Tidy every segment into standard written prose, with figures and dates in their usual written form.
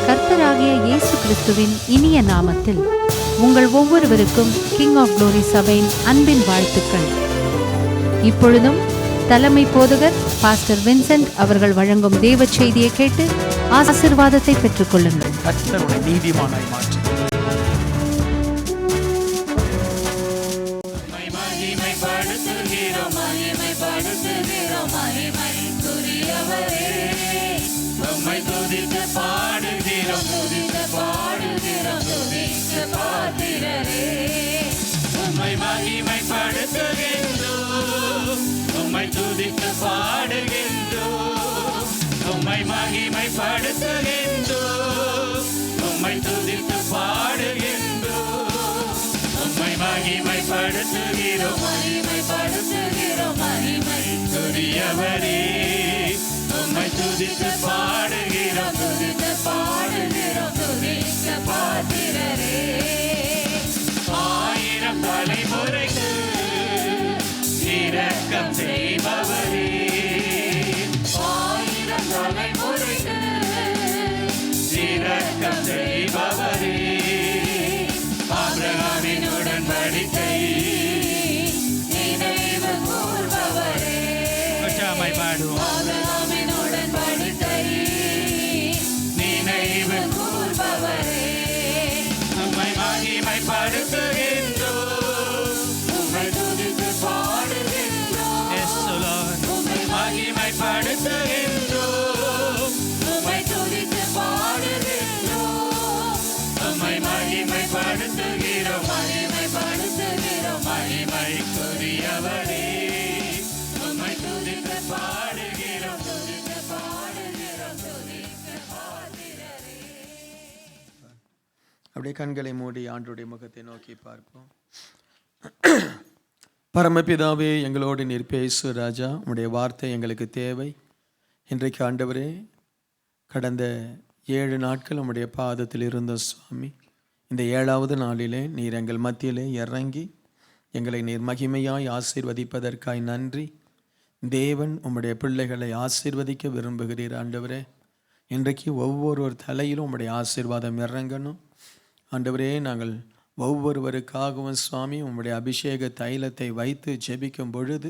கர்த்தராகிய இயேசு கிறிஸ்துவின் இனிய நாமத்தில் உங்கள் ஒவ்வொருவருக்கும் கிங் ஆஃப் குளோரி சபையின் அன்பின் வாழ்த்துக்கள். இப்பொழுதும் தலைமை போதகர் பாஸ்டர் வின்சென்ட் அவர்கள் வழங்கும் தேவ செய்தியை கேட்டு ஆசீர்வாதத்தை பெற்றுக் கொள்ளுங்கள். கர்த்தருடைய நீதிமானாய் மாற்றி ஆயிரம் தலைமுறைக்கு இரக்கம் செய்பவரே, ஆயிரம் தலைமுறைக்கு இரக்கம் செய்பவரே, ஆபிரகாமின் உடன்படிக்கை நினைவு கூர்பவரே, பாடுவோம். ஆபிரகாமின் உடன்படிக்கை நினைவு கூர்பவரே, உம்மை மகிமைப்படுத்துகின்றோம், உம்மை துதித்து பாடுகின்றோம், உம்மை மகிமைப்படுத்துகின்றோம், உம்மை துதித்து பாடுகின்றோம், உம்மை மகிமைப்படுத்துகிறோம், மகிமைப்படுத்துகிறோம், மகிமைக்குரியவரே, உம்மை துதித்து பாடுகிறோம், துதித்து பாடுகிறோம், துதித்து பாடுகிறே. அப்படியே கண்களை மூடி ஆண்டவருடைய முகத்தை நோக்கி பார்ப்போம். பரமபிதாவே, எங்களோடு நீர் பேசு ராஜா. உம்முடைய வார்த்தை எங்களுக்கு தேவை. இன்றைக்கு ஆண்டவரே, கடந்த 7 நாட்கள் உம்முடைய பாதத்தில் இருந்த சுவாமி, இந்த 7வது நாளிலே நீர் எங்கள் மத்தியிலே இறங்கி எங்களை நீர் மகிமையாய் ஆசீர்வதிப்பதற்காய் நன்றி. தேவன் உம்முடைய பிள்ளைகளை ஆசீர்வதிக்க விரும்புகிறீர் ஆண்டவரே. இன்றைக்கு ஒவ்வொரு தலையிலும் உம்முடைய ஆசீர்வாதம் இறங்கணும் ஆண்டவரே. நாங்கள் ஒவ்வொருவருக்காகவும் சுவாமி உம்முடைய அபிஷேக தைலத்தை வைத்து ஜெபிக்கும் பொழுது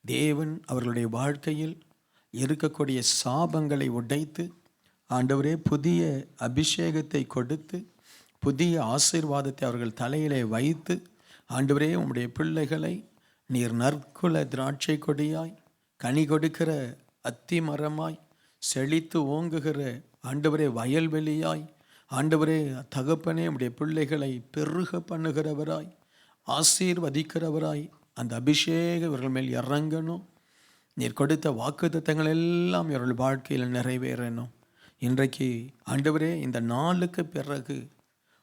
தேவன் அவர்களுடைய வாழ்க்கையில் இருக்கக்கூடிய சாபங்களை உடைத்து ஆண்டவரே புதிய அபிஷேகத்தை கொடுத்து புதிய ஆசீர்வாதத்தை அவர்கள் தலையிலே வைத்து ஆண்டவரே உம்முடைய பிள்ளைகளை நீர் நற்குல திராட்சை கொடியாய், கனி கொடுக்கிற அத்தி மரமாய், செழித்து ஓங்குகிற ஆண்டவரே வயல்வெளியாய், ஆண்டவரே தகப்பனே உம்முடைய பிள்ளைகளை பெருக பண்ணுகிறவராய், ஆசீர்வதிக்கிறவராய் அந்த அபிஷேகம் இவர்கள் மேல் இறங்கணும். நீர் கொடுத்த வாக்குத்தத்தங்கள் எல்லாம் இவர்கள் வாழ்க்கையில் நிறைவேறணும். இன்றைக்கு ஆண்டவரே இந்த நாளுக்கு பிறகு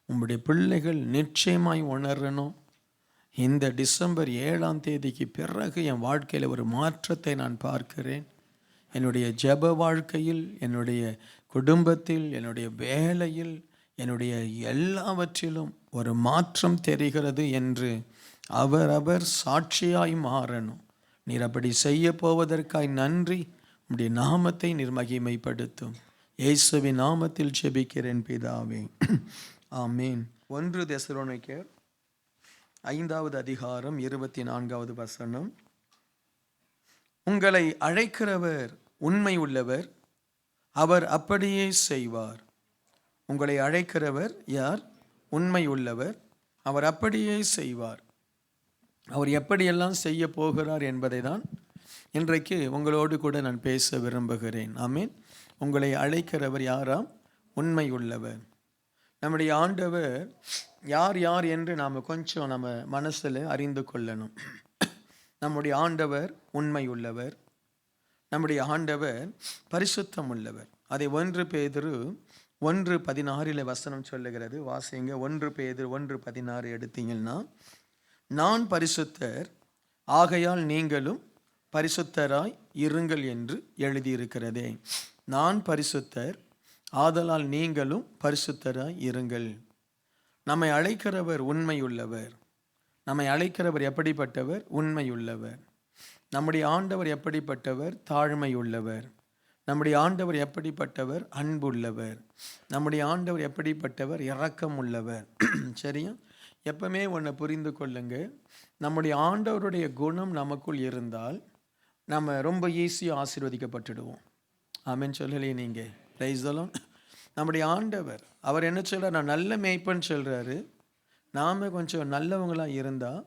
உம்முடைய பிள்ளைகள் நிச்சயமாய் உணரணும். இந்த டிசம்பர் 7ஆம் தேதிக்கு பிறகு என் வாழ்க்கையில் ஒரு மாற்றத்தை நான் பார்க்கிறேன். என்னுடைய ஜெப வாழ்க்கையில், என்னுடைய குடும்பத்தில், என்னுடைய வேலையில், என்னுடைய எல்லாவற்றிலும் ஒரு மாற்றம் தெரிகிறது என்று அவரவர் சாட்சியாய் மாறணும். நீர் அப்படி செய்ய போவதற்காய் நன்றி. உம்முடைய நாமத்தை நீர் மகிமைப்படுத்தும். இயேசுவின் நாமத்தில் ஜெபிக்கிறேன் பிதாவே, ஆமீன். 1 தெசலோனிக்கேயர் 5வது அதிகாரம் 24வது வசனம். உங்களை அழைக்கிறவர் உண்மை உள்ளவர், அவர் அப்படியே செய்வார். உங்களை அழைக்கிறவர் யார்? உண்மை உள்ளவர், அவர் அப்படியே செய்வார். அவர் எப்படியெல்லாம் செய்ய போகிறார் என்பதை தான் இன்றைக்கு உங்களோடு கூட நான் பேச விரும்புகிறேன். ஆமீன். உங்களை அழைக்கிறவர் யாராம்? உண்மை உள்ளவர். நம்முடைய ஆண்டவர் யார் யார் என்று நாம் கொஞ்சம் நம்ம மனசில் அறிந்து கொள்ளணும். நம்முடைய ஆண்டவர் உண்மை உள்ளவர், நம்முடைய ஆண்டவர் பரிசுத்தம் உள்ளவர். அதை 1 பேதுரு 1:16 வசனம் சொல்லுகிறது. வாசிங்க. 1 பேதுரு 1:16 எடுத்தீங்கன்னா, நான் பரிசுத்தர் ஆகையால் நீங்களும் பரிசுத்தராய் இருங்கள் என்று எழுதியிருக்கிறதே. நான் பரிசுத்தர் ஆதலால் நீங்களும் பரிசுத்தராய் இருங்கள். நம்மை அழைக்கிறவர் உண்மையுள்ளவர். நம்மை அழைக்கிறவர் எப்படிப்பட்டவர்? உண்மையுள்ளவர். நம்முடைய ஆண்டவர் எப்படிப்பட்டவர்? தாழ்மையுள்ளவர். நம்முடைய ஆண்டவர் எப்படிப்பட்டவர்? அன்புள்ளவர். நம்முடைய ஆண்டவர் எப்படிப்பட்டவர்? இரக்கம் உள்ளவர். சரியா? எப்பவுமே ஒன்றை புரிந்து கொள்ளுங்க, நம்முடைய ஆண்டவருடைய குணம் நமக்குள் இருந்தால் நம்ம ரொம்ப ஈஸியாக ஆசீர்வதிக்கப்பட்டுடுவோம். ஆமென் சொல்லலையே நீங்கள்? Price the Lord. நம்முடைய ஆண்டவர் அவர் என்ன சொல்கிறார்? நான் நல்ல மேய்ப்பன் சொல்கிறாரு. நாம் கொஞ்சம் நல்லவங்களாக இருந்தால்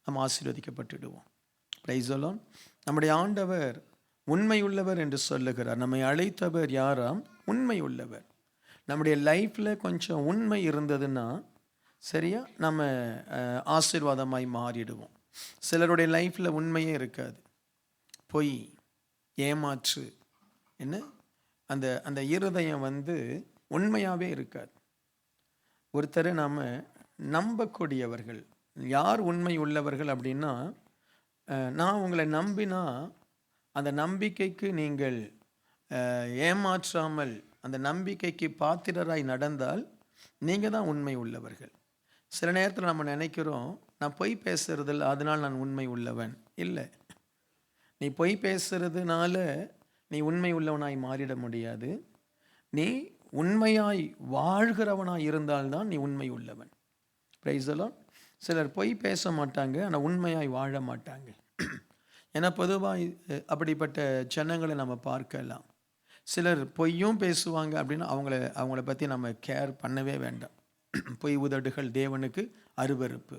நம்ம ஆசீர்வதிக்கப்பட்டுடுவோம். Price the Lord. நம்முடைய ஆண்டவர் உண்மை உள்ளவர் என்று சொல்லுகிறார். நம்மை அழைத்தவர் யாராம்? உண்மை உள்ளவர். நம்முடைய லைஃப்பில் கொஞ்சம் உண்மை இருந்ததுன்னா சரியா நம்ம ஆசீர்வாதமாய் மாறிடுவோம். சிலருடைய லைஃப்பில் உண்மையே இருக்காது. பொய், ஏமாற்று, என்ன அந்த அந்த இருதயம் உண்மையாகவே இருக்காது. ஒருத்தரை நாம் நம்பக்கூடியவர்கள். யார் உண்மை உள்ளவர்கள் அப்படின்னா, நான் உங்களை நம்பினா அந்த நம்பிக்கைக்கு நீங்கள் ஏமாற்றாமல் அந்த நம்பிக்கைக்கு பாத்திரராய் நடந்தால் நீங்கள் தான் உண்மை உள்ளவர்கள். சில நேரத்தில் நம்ம நினைக்கிறோம், நான் பொய் பேசுறதில்ல அதனால் நான் உண்மை உள்ளவன். இல்லை, நீ பொய் பேசுறதுனால நீ உண்மை உள்ளவனாய் மாறிட முடியாது. நீ உண்மையாய் வாழ்கிறவனாய் இருந்தால்தான் நீ உண்மை உள்ளவன். Price the Lord. சிலர் பொய் பேச மாட்டாங்க, ஆனால் உண்மையாய் வாழ மாட்டாங்க. ஏன்னா பொதுவாக அப்படிப்பட்ட ஜனங்களை நம்ம பார்க்கலாம். சிலர் பொய்யும் பேசுவாங்க அப்படின்னா அவங்கள பற்றி நம்ம கேர் பண்ணவே வேண்டாம். பொய் உதடுகள் தேவனுக்கு அருவருப்பு.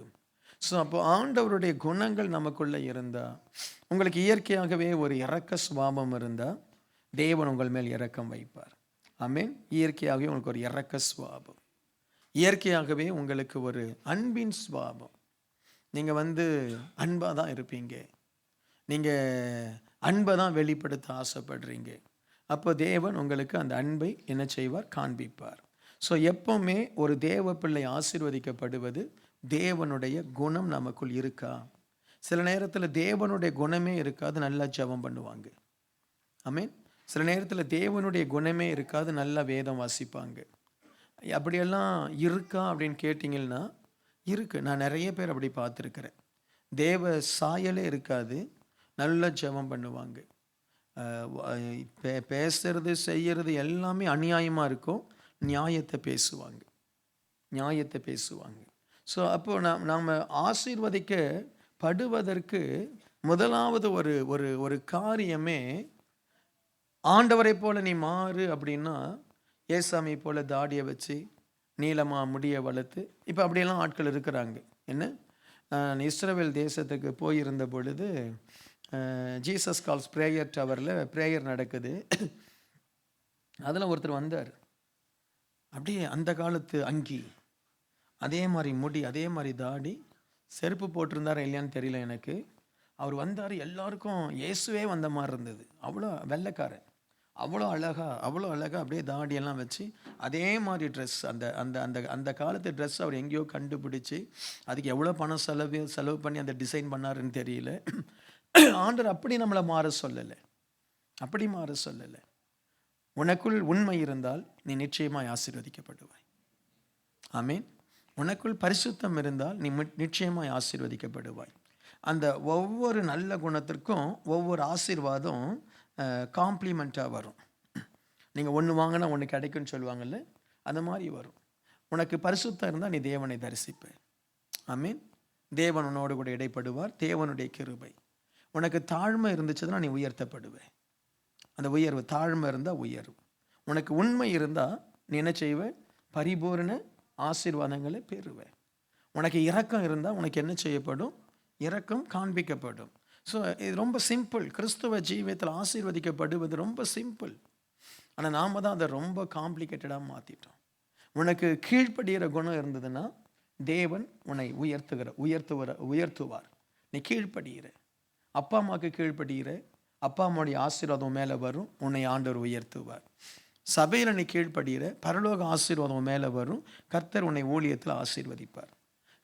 ஸோ அப்போ ஆண்டவருடைய குணங்கள் நமக்குள்ளே இருந்தால், உங்களுக்கு இயற்கையாகவே ஒரு இரக்க சுபாவம் இருந்தால் தேவன் உங்கள் மேல் இரக்கம் வைப்பார். ஆமென். இயற்கையாகவே உங்களுக்கு ஒரு இரக்க சுபாவம், இயற்கையாகவே உங்களுக்கு ஒரு அன்பின் சுபாவம். நீங்கள் அன்பாக தான் இருப்பீங்க. நீங்கள் அன்பை தான் வெளிப்படுத்த ஆசைப்படுறீங்க. அப்போ தேவன் உங்களுக்கு அந்த அன்பை என்ன செய்வார்? காண்பிப்பார். ஸோ எப்போவுமே ஒரு தேவ பிள்ளை ஆசீர்வதிக்கப்படுவது தேவனுடைய குணம் நமக்குள் இருக்கா. சில நேரத்தில் தேவனுடைய குணமே இருக்காது, நல்லா ஜெபம் பண்ணுவாங்க. ஆமென். சில நேரத்தில் தேவனுடைய குணமே இருக்காது, நல்லா வேதம் வாசிப்பாங்க. அப்படியெல்லாம் இருக்கா அப்படின்னு கேட்டிங்கன்னா இருக்குது. நான் நிறைய பேர் அப்படி பார்த்துருக்கிறேன். தேவ சாயலே இருக்காது, நல்லா ஜெபம் பண்ணுவாங்க. பேசுறது செய்கிறது எல்லாமே அநியாயமாக இருக்கும், நியாயத்தை பேசுவாங்க. ஸோ அப்போது நாம் ஆசீர்வதிக்கப்படுவதற்கு முதலாவது ஒரு காரியமே, ஆண்டவரை போல நீ மாறு அப்படின்னா, ஏசாமி போல தாடியை வச்சு நீளமாக முடிய வளர்த்து, இப்போ அப்படியெல்லாம் ஆட்கள் இருக்கிறாங்க. என்ன, நான் இஸ்ரவேல் தேசத்துக்கு போயிருந்த பொழுது ஜீசஸ் கால்ஸ் ப்ரேயர் டவரில் ப்ரேயர் நடக்குது. அதில் ஒருத்தர் வந்தார். அப்படியே அந்த காலத்து அங்கி, அதே மாதிரி முடி, அதே மாதிரி தாடி, செருப்பு போட்டிருந்தாரா இல்லையான்னு தெரியல எனக்கு. அவர் வந்தார், எல்லாருக்கும் இயேசுவே வந்த மாதிரி இருந்தது. அவ்வளோ வெள்ளைக்காரன், அவ்வளோ அழகாக அப்படியே தாடியெல்லாம் வச்சு அதே மாதிரி ட்ரெஸ், அந்த அந்த அந்த அந்த காலத்து ட்ரெஸ் அவர் எங்கேயோ கண்டுபிடிச்சி அதுக்கு எவ்வளோ பணம் செலவு பண்ணி அந்த டிசைன் பண்ணாருன்னு தெரியல. ஆண்டவர் அப்படி நம்மளை மாற சொல்லலை. உனக்குள் உண்மை இருந்தால் நீ நிச்சயமாய் ஆசீர்வதிக்கப்படுவாய். ஆமீன். உனக்குள் பரிசுத்தம் இருந்தால் நீ நிச்சயமாய் ஆசீர்வதிக்கப்படுவாய். அந்த ஒவ்வொரு நல்ல குணத்திற்கும் ஒவ்வொரு ஆசீர்வாதம் காம்ப்ளிமெண்ட்டாக வரும். நீங்கள் ஒன்று வாங்கினா ஒன்று கிடைக்கும்னு சொல்லுவாங்கல்ல, அந்த மாதிரி வரும். உனக்கு பரிசுத்தம் இருந்தால் நீ தேவனை தரிசிப்ப. ஆமீன். தேவன் உன்னோடு கூட இடைப்படுவார். தேவனுடைய கிருபை. உனக்கு தாழ்மை இருந்துச்சுன்னா நீ உயர்த்தப்படுவே. அந்த உயர்வு, தாழ்மை இருந்தால் உயர்வு. உனக்கு உண்மை இருந்தால் நீ என்ன செய்வ? பரிபூர்ண ஆசீர்வாதங்களை பெறுவே. உனக்கு இரக்கம் இருந்தால் உனக்கு என்ன செய்யப்படும்? இரக்கம் காண்பிக்கப்படும். ஸோ இது ரொம்ப சிம்பிள். கிறிஸ்துவ ஜீவியத்தில் ஆசீர்வதிக்கப்படுவது ரொம்ப சிம்பிள். ஆனால் நாம் தான் அதை ரொம்ப காம்ப்ளிகேட்டடாக மாற்றிட்டோம். உனக்கு கீழ்ப்படுகிற குணம் இருந்ததுன்னா தேவன் உன்னை உயர்த்துவார். நீ கீழ்ப்படுகிற, அப்பா அம்மாவுக்கு கீழ்ப்படுகிற, அப்பா அம்மாவுடைய ஆசீர்வாதம் மேலே வரும், உன்னை ஆண்டவர் உயர்த்துவார். சபையில் நீ கீழ்ப்படுகிற, பரலோக ஆசீர்வாதம் மேலே வரும், கர்த்தர் உன்னை ஊழியத்தில் ஆசீர்வதிப்பார்.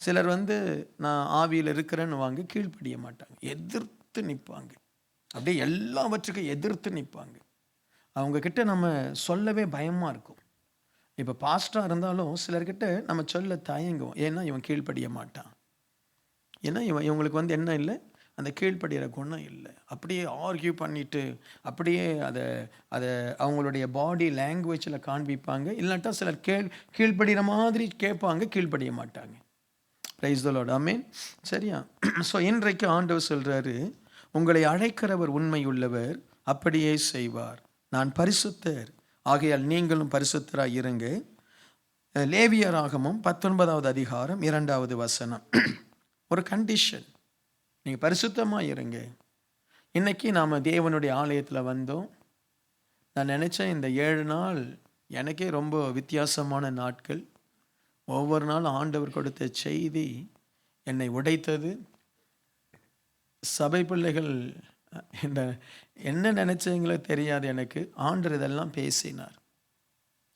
சிலர் நான் ஆவியில் இருக்கிறேன்னு வாங்க கீழ்ப்படிய மாட்டாங்க, எதிர்த்து நிற்பாங்க. அப்படியே எல்லாவற்றுக்கும் எதிர்த்து நிற்பாங்க. அவங்கக்கிட்ட நம்ம சொல்லவே பயமாக இருக்கும். இப்போ பாஸ்டராக இருந்தாலும் சிலர்கிட்ட நம்ம சொல்ல தயங்குவோம். ஏன்னா இவன் கீழ்ப்படிய மாட்டான். ஏன்னா இவங்களுக்கு என்ன இல்லை, அந்த கீழ்ப்படுகிற குணம் இல்லை. அப்படியே ஆர்கியூ பண்ணிட்டு அப்படியே அதை அதை அவங்களுடைய பாடி லாங்குவேஜில் காண்பிப்பாங்க. இல்லாட்டா சிலர் கீழ்ப்படுகிற மாதிரி கேட்பாங்க, கீழ்ப்படிய மாட்டாங்க. Praise the Lord. ஆமென். சரியா? ஸோ இன்றைக்கு ஆண்டவர் சொல்கிறாரு, உங்களை அழைக்கிறவர் உண்மையுள்ளவர், அப்படியே செய்வார். நான் பரிசுத்தர், ஆகையால் நீங்களும் பரிசுத்தராக இருங்க. லேவியராகமம் 19வது அதிகாரம் 2வது வசனம். ஒரு கண்டிஷன், நீங்கள் பரிசுத்தமாக இருங்க. இன்றைக்கி நாம் தேவனுடைய ஆலயத்தில் வந்தோம். நான் நினச்சேன் இந்த 7 நாள் எனக்கே ரொம்ப வித்தியாசமான நாட்கள். ஒவ்வொரு நாளும் ஆண்டவர் கொடுத்த செய்தி என்னை உடைத்தது. சபை பிள்ளைகள் இந்த என்ன நினச்சவங்களோ தெரியாது எனக்கு. ஆண்டவர் இதெல்லாம் பேசினார்.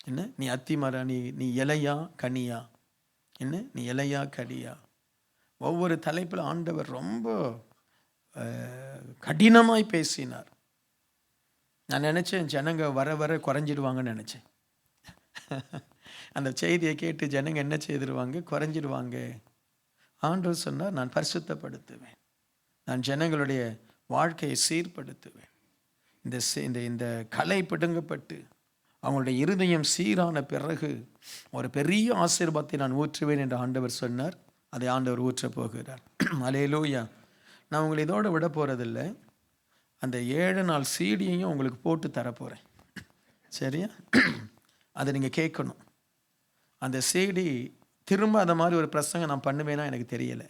என்ன, நீ அத்திமர, நீ இலையா கனியா, என்ன நீ இலையா கனியா. ஒவ்வொரு தலைப்பில் ஆண்டவர் ரொம்ப கடினமாய் பேசினார். நான் நினச்சேன் ஜனங்க வர வர குறைஞ்சிடுவாங்கன்னு நினச்சேன். அந்த செய்தியை கேட்டு ஜனங்க என்ன செய்திருவாங்க, குறைஞ்சிடுவாங்க. ஆண்டவர் சொன்னார், நான் பரிசுத்தப்படுத்துவேன், நான் ஜனங்களுடைய வாழ்க்கையை சீர்படுத்துவேன். இந்த கலை பிடுங்கப்பட்டு அவங்களுடைய இருதயம் சீரான பிறகு ஒரு பெரிய ஆசீர்வாதத்தை நான் ஊற்றுவேன் என்று ஆண்டவர் சொன்னார். அதை ஆண்டவர் ஊற்ற போகிறார். அல்லேலூயா. நான் உங்களை இதோடு விட போகிறதில்லை. அந்த 7 நாள் சீடியையும் உங்களுக்கு போட்டு தரப்போகிறேன். சரியா? அதை நீங்கள் கேட்கணும். அந்த சீடி திரும்ப அந்த மாதிரி ஒரு பிரசங்கம் நான் பண்ணுவேன்னா எனக்கு தெரியலை.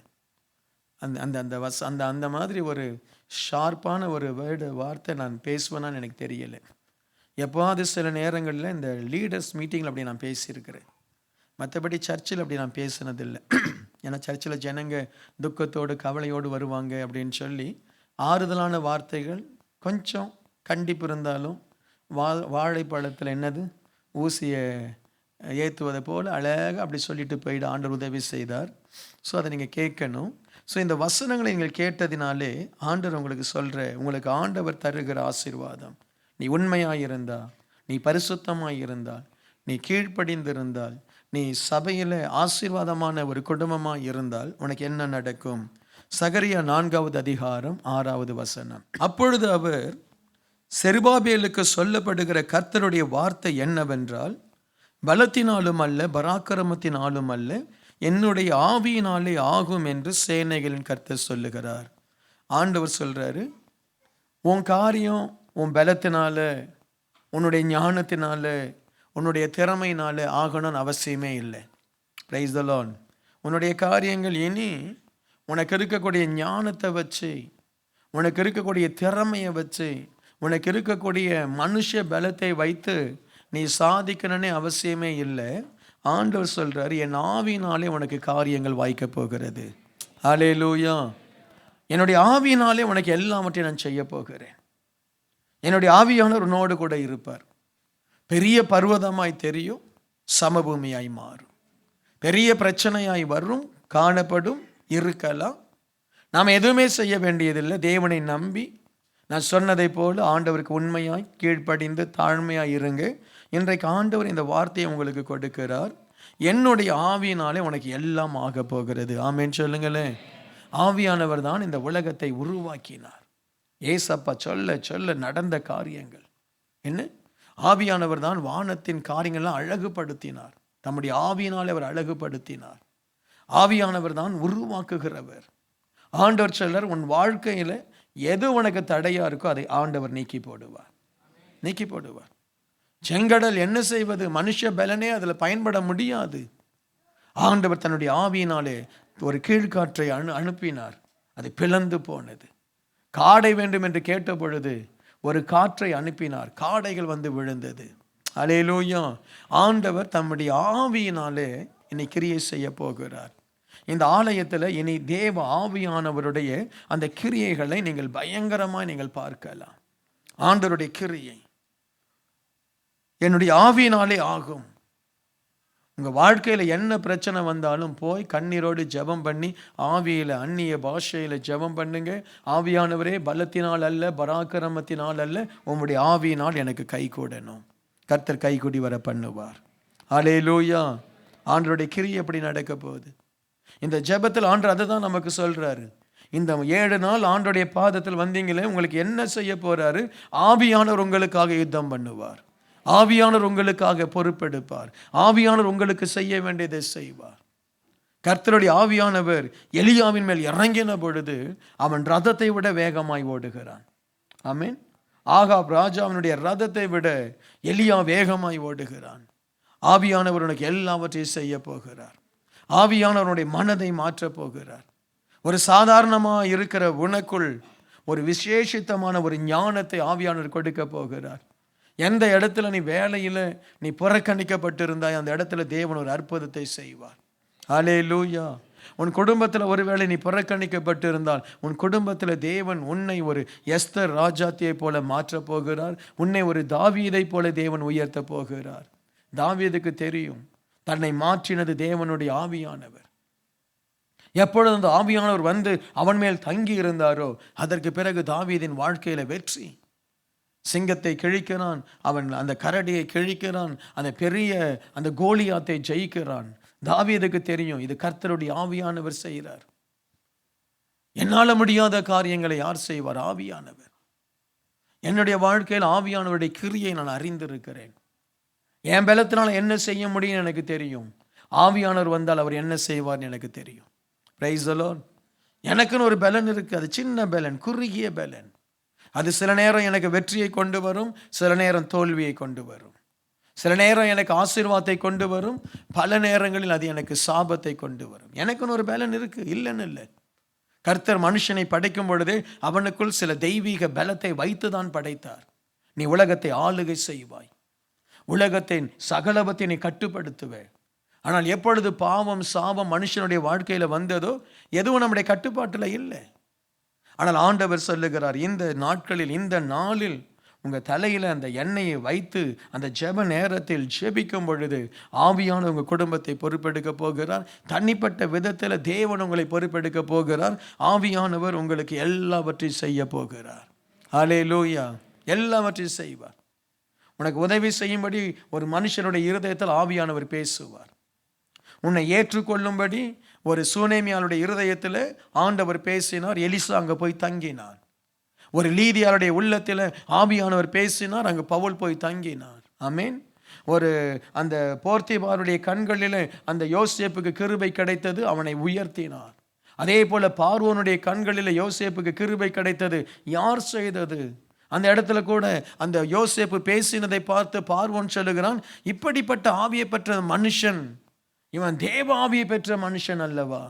அந்த மாதிரி ஒரு ஷார்ப்பான ஒரு வார்த்தை நான் பேசுவேனான்னு எனக்கு தெரியலை. எப்போது சில நேரங்களில் இந்த லீடர்ஸ் மீட்டிங்கில் அப்படி நான் பேசியிருக்கிறேன். மற்றபடி சர்ச்சில் அப்படி நான் பேசினதில்லை. ஏன்னா சர்ச்சில் ஜனங்க துக்கத்தோடு கவலையோடு வருவாங்க அப்படின்னு சொல்லி ஆறுதலான வார்த்தைகள், கொஞ்சம் கண்டிப்பு இருந்தாலும் வாழைப்பழத்தில் என்னது ஊசியை ஏற்றுவதை போல் அழகாக அப்படி சொல்லிட்டு போயிட ஆண்டவர் உதவி செய்தார். ஸோ அதை நீங்கள் கேட்கணும். ஸோ இந்த வசனங்களை நீங்கள் கேட்டதினாலே ஆண்டவர் உங்களுக்கு ஆண்டவர் தருகிற ஆசீர்வாதம், நீ உண்மையாக இருந்தால், நீ பரிசுத்தமாக இருந்தால், நீ கீழ்ப்படிந்திருந்தால், நீ சபையில் ஆசீர்வாதமான ஒரு குடும்பமாக இருந்தால் உனக்கு என்ன நடக்கும்? சகரியா 4வது அதிகாரம் 6வது வசனம். அப்பொழுது அவர், செருபாபேலுக்கு சொல்லப்படுகிற கர்த்தருடைய வார்த்தை என்னவென்றால், பலத்தினாலும் அல்ல பராக்கிரமத்தினாலும் அல்ல, என்னுடைய ஆவியினாலே ஆகும் என்று சேனைகளின் கர்த்தர் சொல்லுகிறார். ஆண்டவர் சொல்றாரு, உன் காரியம் உன் பலத்தினால, உன்னுடைய ஞானத்தினால, உன்னுடைய திறமையினால ஆகணும்னு அவசியமே இல்லை. Price the Lord. உன்னுடைய காரியங்கள் இனி உனக்கு இருக்கக்கூடிய ஞானத்தை வச்சு, உனக்கு இருக்கக்கூடிய திறமையை வச்சு, உனக்கு இருக்கக்கூடிய மனுஷ பலத்தை வைத்து நீ சாதிக்கணும்னே அவசியமே இல்லை. ஆண்டவர் சொல்றாரு, என் ஆவியினாலே உனக்கு காரியங்கள் வாய்க்க போகிறது. ஹல்லேலூயா. என்னுடைய ஆவியினாலே உனக்கு எல்லாவற்றையும் நான் செய்ய போகிறேன். என்னுடைய ஆவியானவர் உன்னோடு கூட இருப்பார். பெரிய பர்வதமாய் தெரியும், சமபூமியாய் மாறும். பெரிய பிரச்சனையாய் வரும், காணப்படும், இருக்கலாம். நாம் எதுவுமே செய்ய வேண்டியதில்லை. தேவனை நம்பி நான் சொன்னதை போல ஆண்டவருக்கு உண்மையாய் கீழ்ப்படிந்து தாழ்மையாய் இருங்க. இன்றைக்கு ஆண்டவர் இந்த வார்த்தையை உங்களுக்கு கொடுக்கிறார். என்னுடைய ஆவியினாலே உனக்கு எல்லாம் ஆக போகிறது. ஆமென் சொல்லுங்களேன். ஆவியானவர் தான் இந்த உலகத்தை உருவாக்கினார். ஏசப்பா சொல்ல சொல்ல நடந்த காரியங்கள் என்ன? ஆவியானவர் தான் வானத்தின் காரியங்கள்லாம் அழகுபடுத்தினார். நம்முடைய ஆவியினாலே அவர் அழகுபடுத்தினார். ஆவியானவர் தான் உருவாக்குகிறவர். ஆண்டவர் சொல்றார், உன் வாழ்க்கையில எது உனக்கு தடையா இருக்கோ அதை ஆண்டவர் நீக்கி போடுவார். செங்கடல் என்ன செய்வது? மனுஷ பலனே அதில் பயன்பட முடியாது. ஆண்டவர் தன்னுடைய ஆவியினாலே ஒரு கீழ்காற்றை அனுப்பினார். அது பிளந்து போனது. காடை வேண்டும் என்று கேட்ட பொழுது ஒரு காற்றை அனுப்பினார். காடைகள் வந்து விழுந்தது. அல்லேலூயா. ஆண்டவர் தம்முடைய ஆவியினாலே இனி கிரியை செய்ய போகிறார். இந்த ஆலயத்தில் இனி தேவ ஆவியானவருடைய அந்த கிரியைகளை நீங்கள் பயங்கரமாக நீங்கள் பார்க்கலாம். ஆண்டவருடைய கிரியை என்னுடைய ஆவியினாலே ஆகும். உங்கள் வாழ்க்கையில் என்ன பிரச்சனை வந்தாலும் போய் கண்ணீரோடு ஜெபம் பண்ணி ஆவியில் அந்நிய பாஷையில் ஜெபம் பண்ணுங்க. ஆவியானவரே, பலத்தினால் அல்ல பராக்கிரமத்தினால் அல்ல, உங்களுடைய ஆவியினால் எனக்கு கை கூடணும். கர்த்தர் கை கூடி வர பண்ணுவார். அல்லேலூயா. ஆண்டவருடைய கிரியை எப்படி நடக்க போகுது? இந்த ஜெபத்தில் ஆண்டவர் அதை தான் நமக்கு சொல்றாரு. இந்த 7 நாள் ஆண்டோடைய பாதத்தில் வந்தீங்களே, உங்களுக்கு என்ன செய்ய போறாரு? ஆவியானவர் உங்களுக்காக யுத்தம் பண்ணுவார். ஆவியானவர் உங்களுக்காக பொறுப்பெடுப்பார். ஆவியானவர் உங்களுக்கு செய்ய வேண்டியதை செய்வார். கர்த்தருடைய ஆவியானவர் எலியாவின் மேல் இறங்கின பொழுது அவன் ரதத்தை விட வேகமாய் ஓடுகிறான். ஆமென். ஆகாப் ராஜாவினுடைய ரதத்தை விட எலியா வேகமாய் ஓடுகிறான். ஆவியானவர் உனக்கு எல்லாவற்றையும் செய்ய போகிறார். ஆவியானவருடைய மனதை மாற்றப் போகிறார். ஒரு சாதாரணமாக இருக்கிற உனக்குள் ஒரு விசேஷித்தமான ஒரு ஞானத்தை ஆவியானவர் கொடுக்க போகிறார். எந்த இடத்துல நீ வேலையில் நீ புறக்கணிக்கப்பட்டிருந்தாய், அந்த இடத்துல தேவன் ஒரு அற்புதத்தை செய்வார். ஹல்லேலூயா. உன் குடும்பத்தில் ஒருவேளை நீ புறக்கணிக்கப்பட்டிருந்தால், உன் குடும்பத்தில் தேவன் உன்னை ஒரு எஸ்தர் ராஜாத்தியை போல மாற்றப் போகிறார். உன்னை ஒரு தாவீதை போல தேவன் உயர்த்த போகிறார். தாவீதுக்கு தெரியும் தன்னை மாற்றினது தேவனுடைய ஆவியானவர். எப்பொழுது அந்த ஆவியானவர் வந்து அவன் மேல் தங்கி இருந்தாரோ, அதற்கு பிறகு தாவீதின் வாழ்க்கையில வெற்றி. சிங்கத்தை கிழிக்கிறான், அவன் அந்த கரடியை கிழிக்கிறான், அந்த பெரிய அந்த கோலியாத்தை ஜெயிக்கிறான். தாவீதுக்கு தெரியும் இது கர்த்தருடைய ஆவியானவர் செய்கிறார். என்னால முடியாத காரியங்களை யார் செய்வார்? ஆவியானவர். என்னுடைய வாழ்க்கையில் ஆவியானவருடைய கிரியை நான் அறிந்திருக்கிறேன். என் பலத்தினால என்ன செய்ய முடியும் எனக்கு தெரியும். ஆவியானவர் வந்தால் அவர் என்ன செய்வார்னு எனக்கு தெரியும். Price the Lord. எனக்குன்னு ஒரு பலன் இருக்கு. அது சின்ன பலன், குறுகிய பலன். அது சில நேரம் எனக்கு வெற்றியை கொண்டு வரும், சில நேரம் தோல்வியை கொண்டு வரும். சில நேரம் எனக்கு ஆசீர்வாதத்தை கொண்டு வரும், பல நேரங்களில் அது எனக்கு சாபத்தை கொண்டு வரும். எனக்குன்னு ஒரு பலன் இருக்கு, இல்லைன்னு இல்லை. கர்த்தர் மனுஷனை படைக்கும் பொழுதே அவனுக்குள் சில தெய்வீக பலத்தை வைத்துதான் படைத்தார். நீ உலகத்தை ஆளுகை செய்வாய், உலகத்தின் சகலவத்தை நீ கட்டுப்படுத்துவே. ஆனால் எப்பொழுது பாவம் சாபம் மனுஷனுடைய வாழ்க்கையில வந்ததோ, எதுவும் நம்முடைய கட்டுப்பாட்டில் இல்லை. ஆனால் ஆண்டவர் சொல்லுகிறார், இந்த நாட்களில், இந்த நாளில் உங்க தலையில அந்த எண்ணெயை வைத்து அந்த ஜெப நேரத்தில் ஜெபிக்கும் பொழுது ஆவியான உங்க குடும்பத்தை பொறுப்பெடுக்க போகிறார். தனிப்பட்ட விதத்தில் தேவன் உங்களை பொறுப்பெடுக்க போகிறார். ஆவியானவர் உங்களுக்கு எல்லாவற்றையும் செய்ய போகிறார். ஹல்லேலூயா. எல்லாவற்றையும் செய்வார். உனக்கு உதவி செய்யும்படி ஒரு மனுஷனுடைய இருதயத்தில் ஆவியானவர் பேசுவார். உன்னை ஏற்றுக்கொள்ளும்படி ஒரு சூனேமியாளுடைய இருதயத்தில் ஆண்டவர் பேசினார். எலிசா அங்கே போய் தங்கினார். ஒரு லீதியாருடைய உள்ளத்தில் ஆவியானவர் பேசினார். அங்கு பவுல் போய் தங்கினார். ஆமென். ஒரு அந்த போர்த்திபாருடைய கண்களில் அந்த யோசேப்புக்கு கிருபை கிடைத்தது, அவனை உயர்த்தினார். அதே போல பார்வோனுடைய கண்களில் யோசேப்புக்கு கிருபை கிடைத்தது. யார் செய்தது? அந்த இடத்துல கூட அந்த யோசேப்பு பேசினதை பார்த்து பார்வோன் சொல்லுகிறான், இப்படிப்பட்ட ஆவியை பெற்ற மனுஷன் இவன் தேவ ஆவியை பெற்ற மனுஷன் அல்லவா?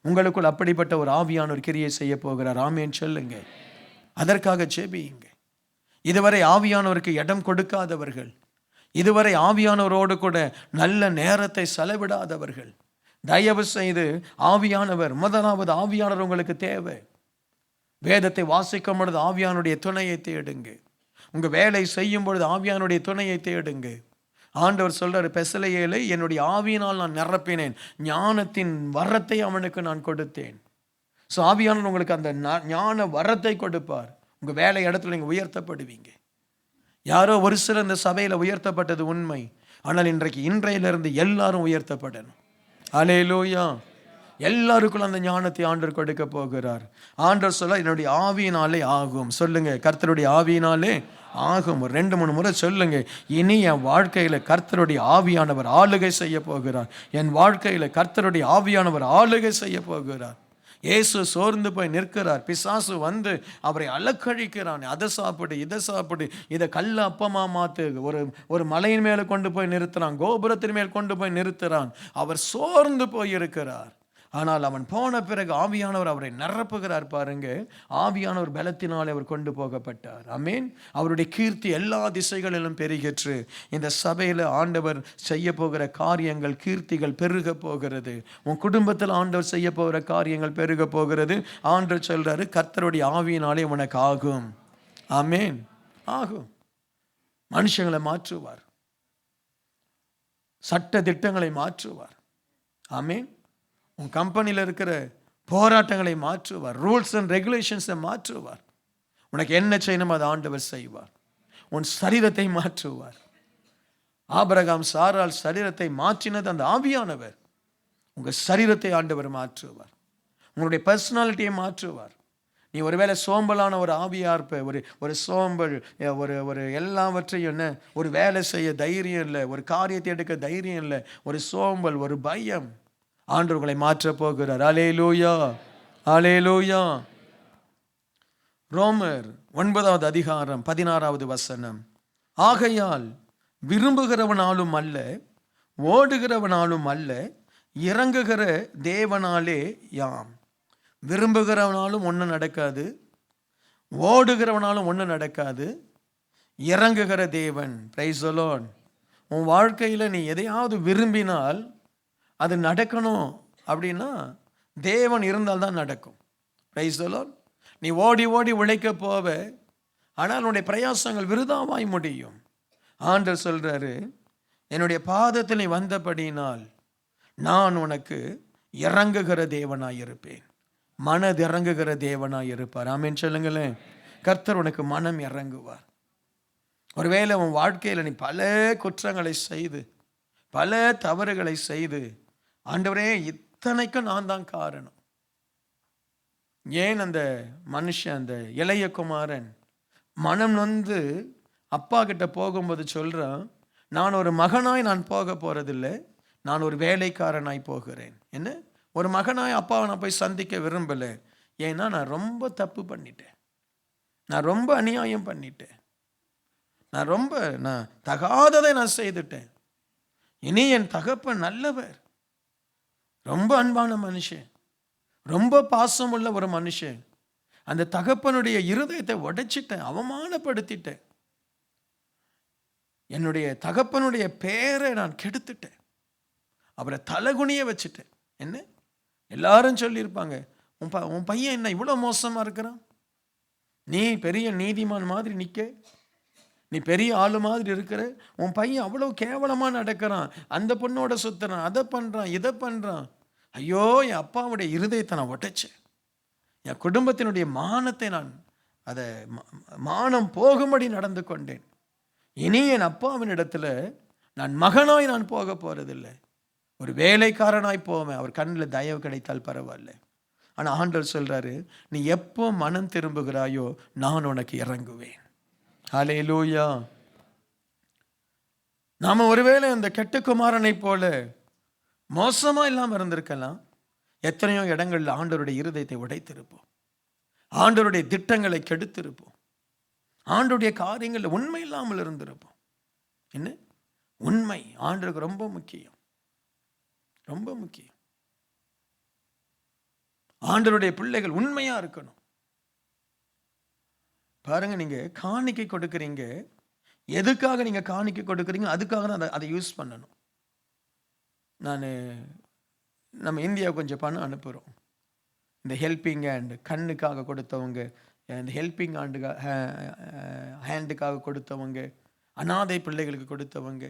உங்களுக்குள் அப்படிப்பட்ட ஒரு ஆவியான ஒரு கிரியை செய்ய போகிறார். ஆமென் சொல்லுங்க. அதற்காக ஜெபியுங்க. இதுவரை ஆவியானவருக்கு இடம் கொடுக்காதவர்கள், இதுவரை ஆவியானவரோடு கூட நல்ல நேரத்தை செலவிடாதவர்கள், தயவு செய்து ஆவியானவர், முதலாவது ஆவியானவர் உங்களுக்கு தேவை. வேதத்தை வாசிக்கும் பொழுது ஆவியானுடைய துணையை தேடுங்க. உங்க வேலை செய்யும் பொழுது ஆவியானுடைய துணையை தேடுங்க. ஆண்டவர் சொல்றாரு, பெசலேயேலை என்னுடைய ஆவியினால் நான் நிரப்பினேன், ஞானத்தின் வரத்தை அவனுக்கு நான் கொடுத்தேன். ஸோ ஆவியானவர் உங்களுக்கு அந்த ஞான வரத்தை கொடுப்பார். உங்க வேலை இடத்துல நீங்க உயர்த்தப்படுவீங்க. யாரோ ஒரு சிலர் இந்த சபையில உயர்த்தப்பட்டது உண்மை. ஆனால் இன்றையிலிருந்து எல்லாரும் உயர்த்தப்படணும். ஹல்லேலூயா. எல்லாருக்கும் அந்த ஞானத்தை ஆண்டவர் கொடுக்க போகிறார். ஆண்டவர் சொல்ல, என்னுடைய ஆவியினாலே ஆகும். சொல்லுங்க, கர்த்தருடைய ஆவியினாலே ஆகும். 2-3 முறை சொல்லுங்க. இனி என் வாழ்க்கையில கர்த்தருடைய ஆவியானவர் ஆளுகை செய்ய போகிறார். என் வாழ்க்கையில கர்த்தருடைய ஆவியானவர் ஆளுகை செய்ய போகிறார். இயேசு சோர்ந்து போய் நிற்கிறார். பிசாசு வந்து அவரை அலக்கழிக்கிறான். அதை சாப்பிடு, இதை சாப்பிடு, இதை கல்ல அப்பமா மாத்து. ஒரு மலையின் மேல கொண்டு போய் நிறுத்துறான், கோபுரத்தின் மேல் கொண்டு போய் நிறுத்துறான். அவர் சோர்ந்து போய் இருக்கிறார். ஆனால் அவன் போன பிறகு ஆவியானவர் அவரை நிரப்புகிறார். பாருங்க, ஆவியானவர் பலத்தினாலே அவர் கொண்டு போகப்பட்டார். ஆமென். அவருடைய கீர்த்தி எல்லா திசைகளிலும் பெருகிற்று. இந்த சபையில் ஆண்டவர் செய்ய போகிற காரியங்கள், கீர்த்திகள் பெருக போகிறது. உன் குடும்பத்தில் ஆண்டவர் செய்ய போகிற காரியங்கள் பெருக போகிறது. ஆண்டவர் சொல்றாரு, கர்த்தருடைய ஆவியினாலே உனக்கு ஆகும். ஆமென். ஆகும். மனுஷங்களை மாற்றுவார், சட்ட திட்டங்களை மாற்றுவார். ஆமென். உன் கம்பெனியில் இருக்கிற போராட்டங்களை மாற்றுவார். ரூல்ஸ் அண்ட் ரெகுலேஷன்ஸை மாற்றுவார். உனக்கு என்ன செய்யணும் அதை ஆண்டவர் செய்வார். உன் சரீரத்தை மாற்றுவார். ஆபிரகாம் சாரால் சரீரத்தை மாற்றினது அந்த ஆவியானவர். உங்கள் சரீரத்தை ஆண்டவர் மாற்றுவார். உங்களுடைய பர்சனாலிட்டியை மாற்றுவார். நீ ஒருவேளை சோம்பலான ஒரு ஆவியா இருப்ப, ஒரு சோம்பல், ஒரு எல்லாவற்றையும் என்ன, ஒரு வேலை செய்ய தைரியம் இல்லை, ஒரு காரியத்தை எடுக்க தைரியம் இல்லை, ஒரு சோம்பல், ஒரு பயம். ஆண்டவர் உங்களை மாற்ற போகிறார். அல்லேலூயா, அல்லேலூயா. ரோமர் 9வது அதிகாரம் 16வது வசனம். ஆகையால் விரும்புகிறவனாலும் அல்ல, ஓடுகிறவனாலும் அல்ல, இறங்குகிற தேவனாலே யாம். விரும்புகிறவனாலும் ஒன்றும் நடக்காது, ஓடுகிறவனாலும் ஒன்றும் நடக்காது, இறங்குகிற தேவன். Price the Lord. உன் வாழ்க்கையில் நீ எதையாவது விரும்பினால் அது நடக்கணும் அப்படின்னா தேவன் இருந்தால் தான் நடக்கும். Price the Lord. நீ ஓடி ஓடி உழைக்க போவ, ஆனால் உன்னுடைய பிரயாசங்கள் விருதாவாய் முடியும். ஆண்டவர் சொல்றாரு, என்னுடைய பாதத்தில் நீ வந்தபடியினால் நான் உனக்கு இறங்குகிற தேவனாய் இருப்பேன். மனது இறங்குகிற தேவனாய் இருப்பார். ஆமென் சொல்லுங்களேன். கர்த்தர் உனக்கு மனம் இறங்குவார். ஒருவேளை உன் வாழ்க்கையில் நீ பல குற்றங்களை செய்து, பல தவறுகளை செய்து, ஆண்டவரே இத்தனைக்கும் நான் தான் காரணம். ஏன் அந்த மனுஷன், அந்த இளைய குமாரன் மனம் நொந்து அப்பா கிட்ட போகும்போது சொல்றான், நான் ஒரு மகனாய் நான் போக போறதில்லை, நான் ஒரு வேலைக்காரனாய் போகிறேன். என்ன, ஒரு மகனாய் அப்பாவை நான் போய் சந்திக்க விரும்பலை. ஏன்னா நான் ரொம்ப தப்பு பண்ணிட்டேன், நான் ரொம்ப அநியாயம் பண்ணிட்டேன், நான் தகாததை நான் செய்துட்டேன். இனி என் தகப்பன் நல்லவர், ரொம்ப அன்பான மனுஷன், ரொம்ப பாசம் உள்ள ஒரு மனுஷன். அந்த தகப்பனுடைய இருதயத்தை உடைச்சிட்டேன், அவமானப்படுத்திட்டேன், என்னுடைய தகப்பனுடைய பேரை நான் கெடுத்துட்டேன், அவரை தலகுனிய வச்சுட்டேன். என்ன, எல்லாரும் சொல்லியிருப்பாங்க, உன் பையன் என்ன இவ்வளோ மோசமாக இருக்கிறான், நீ பெரிய நீதிமான் மாதிரி நிற்க, நீ பெரிய ஆளு மாதிரி இருக்கிற, உன் பையன் அவ்வளோ கேவலமாக நடக்கிறான், அந்த பொண்ணோட சுத்துறான், அதை பண்ணுறான், இதை பண்ணுறான். ஐயோ, என் அப்பாவுடைய இருதயத்தை நான் உடைச்சேன், என் குடும்பத்தினுடைய மானத்தை நான் அதை மானம் போகும்படி நடந்து கொண்டேன். இனி என் அப்பாவின் இடத்துல நான் மகனாய் நான் போக போறதில்லை, ஒரு வேலைக்காரனாய் போவேன். அவர் கண்ணில் தயவு கிடைத்தால் பரவாயில்ல. ஆனால் ஆண்டவர் சொல்றாரு, நீ எப்போ மனம் திரும்புகிறாயோ நான் உனக்கு இறங்குவேன். ஹல்லேலூயா. நாம ஒருவேளை அந்த கெட்ட குமாரனை போல மோசமா இல்லாமல் இருந்திருக்கலாம். எத்தனையோ இடங்கள்ல ஆண்டவருடைய இருதயத்தை உடைத்திருப்போம், ஆண்டவருடைய திட்டங்களை கெடுத்திருப்போம், ஆண்டவருடைய காரியங்களில் உண்மை இல்லாமல் இருந்திருப்போம். என்ன, உண்மை ஆண்டவருக்கு ரொம்ப முக்கியம், ரொம்ப முக்கியம். ஆண்டவருடைய பிள்ளைகள் உண்மையா இருக்கணும். பாருங்க, நீங்க காணிக்கை கொடுக்குறீங்க, எதுக்காக நீங்க காணிக்கை கொடுக்குறீங்க, அதுக்காக தான் அதை யூஸ் பண்ணணும். நம்ம இந்தியா கொஞ்சம் பணம் அனுப்புகிறோம். இந்த ஹெல்பிங் ஹேண்ட், கண்ணுக்காக கொடுத்தவங்க, இந்த ஹெல்பிங் ஹேண்டுக்காக கொடுத்தவங்க, அனாதை பிள்ளைகளுக்கு கொடுத்தவங்க,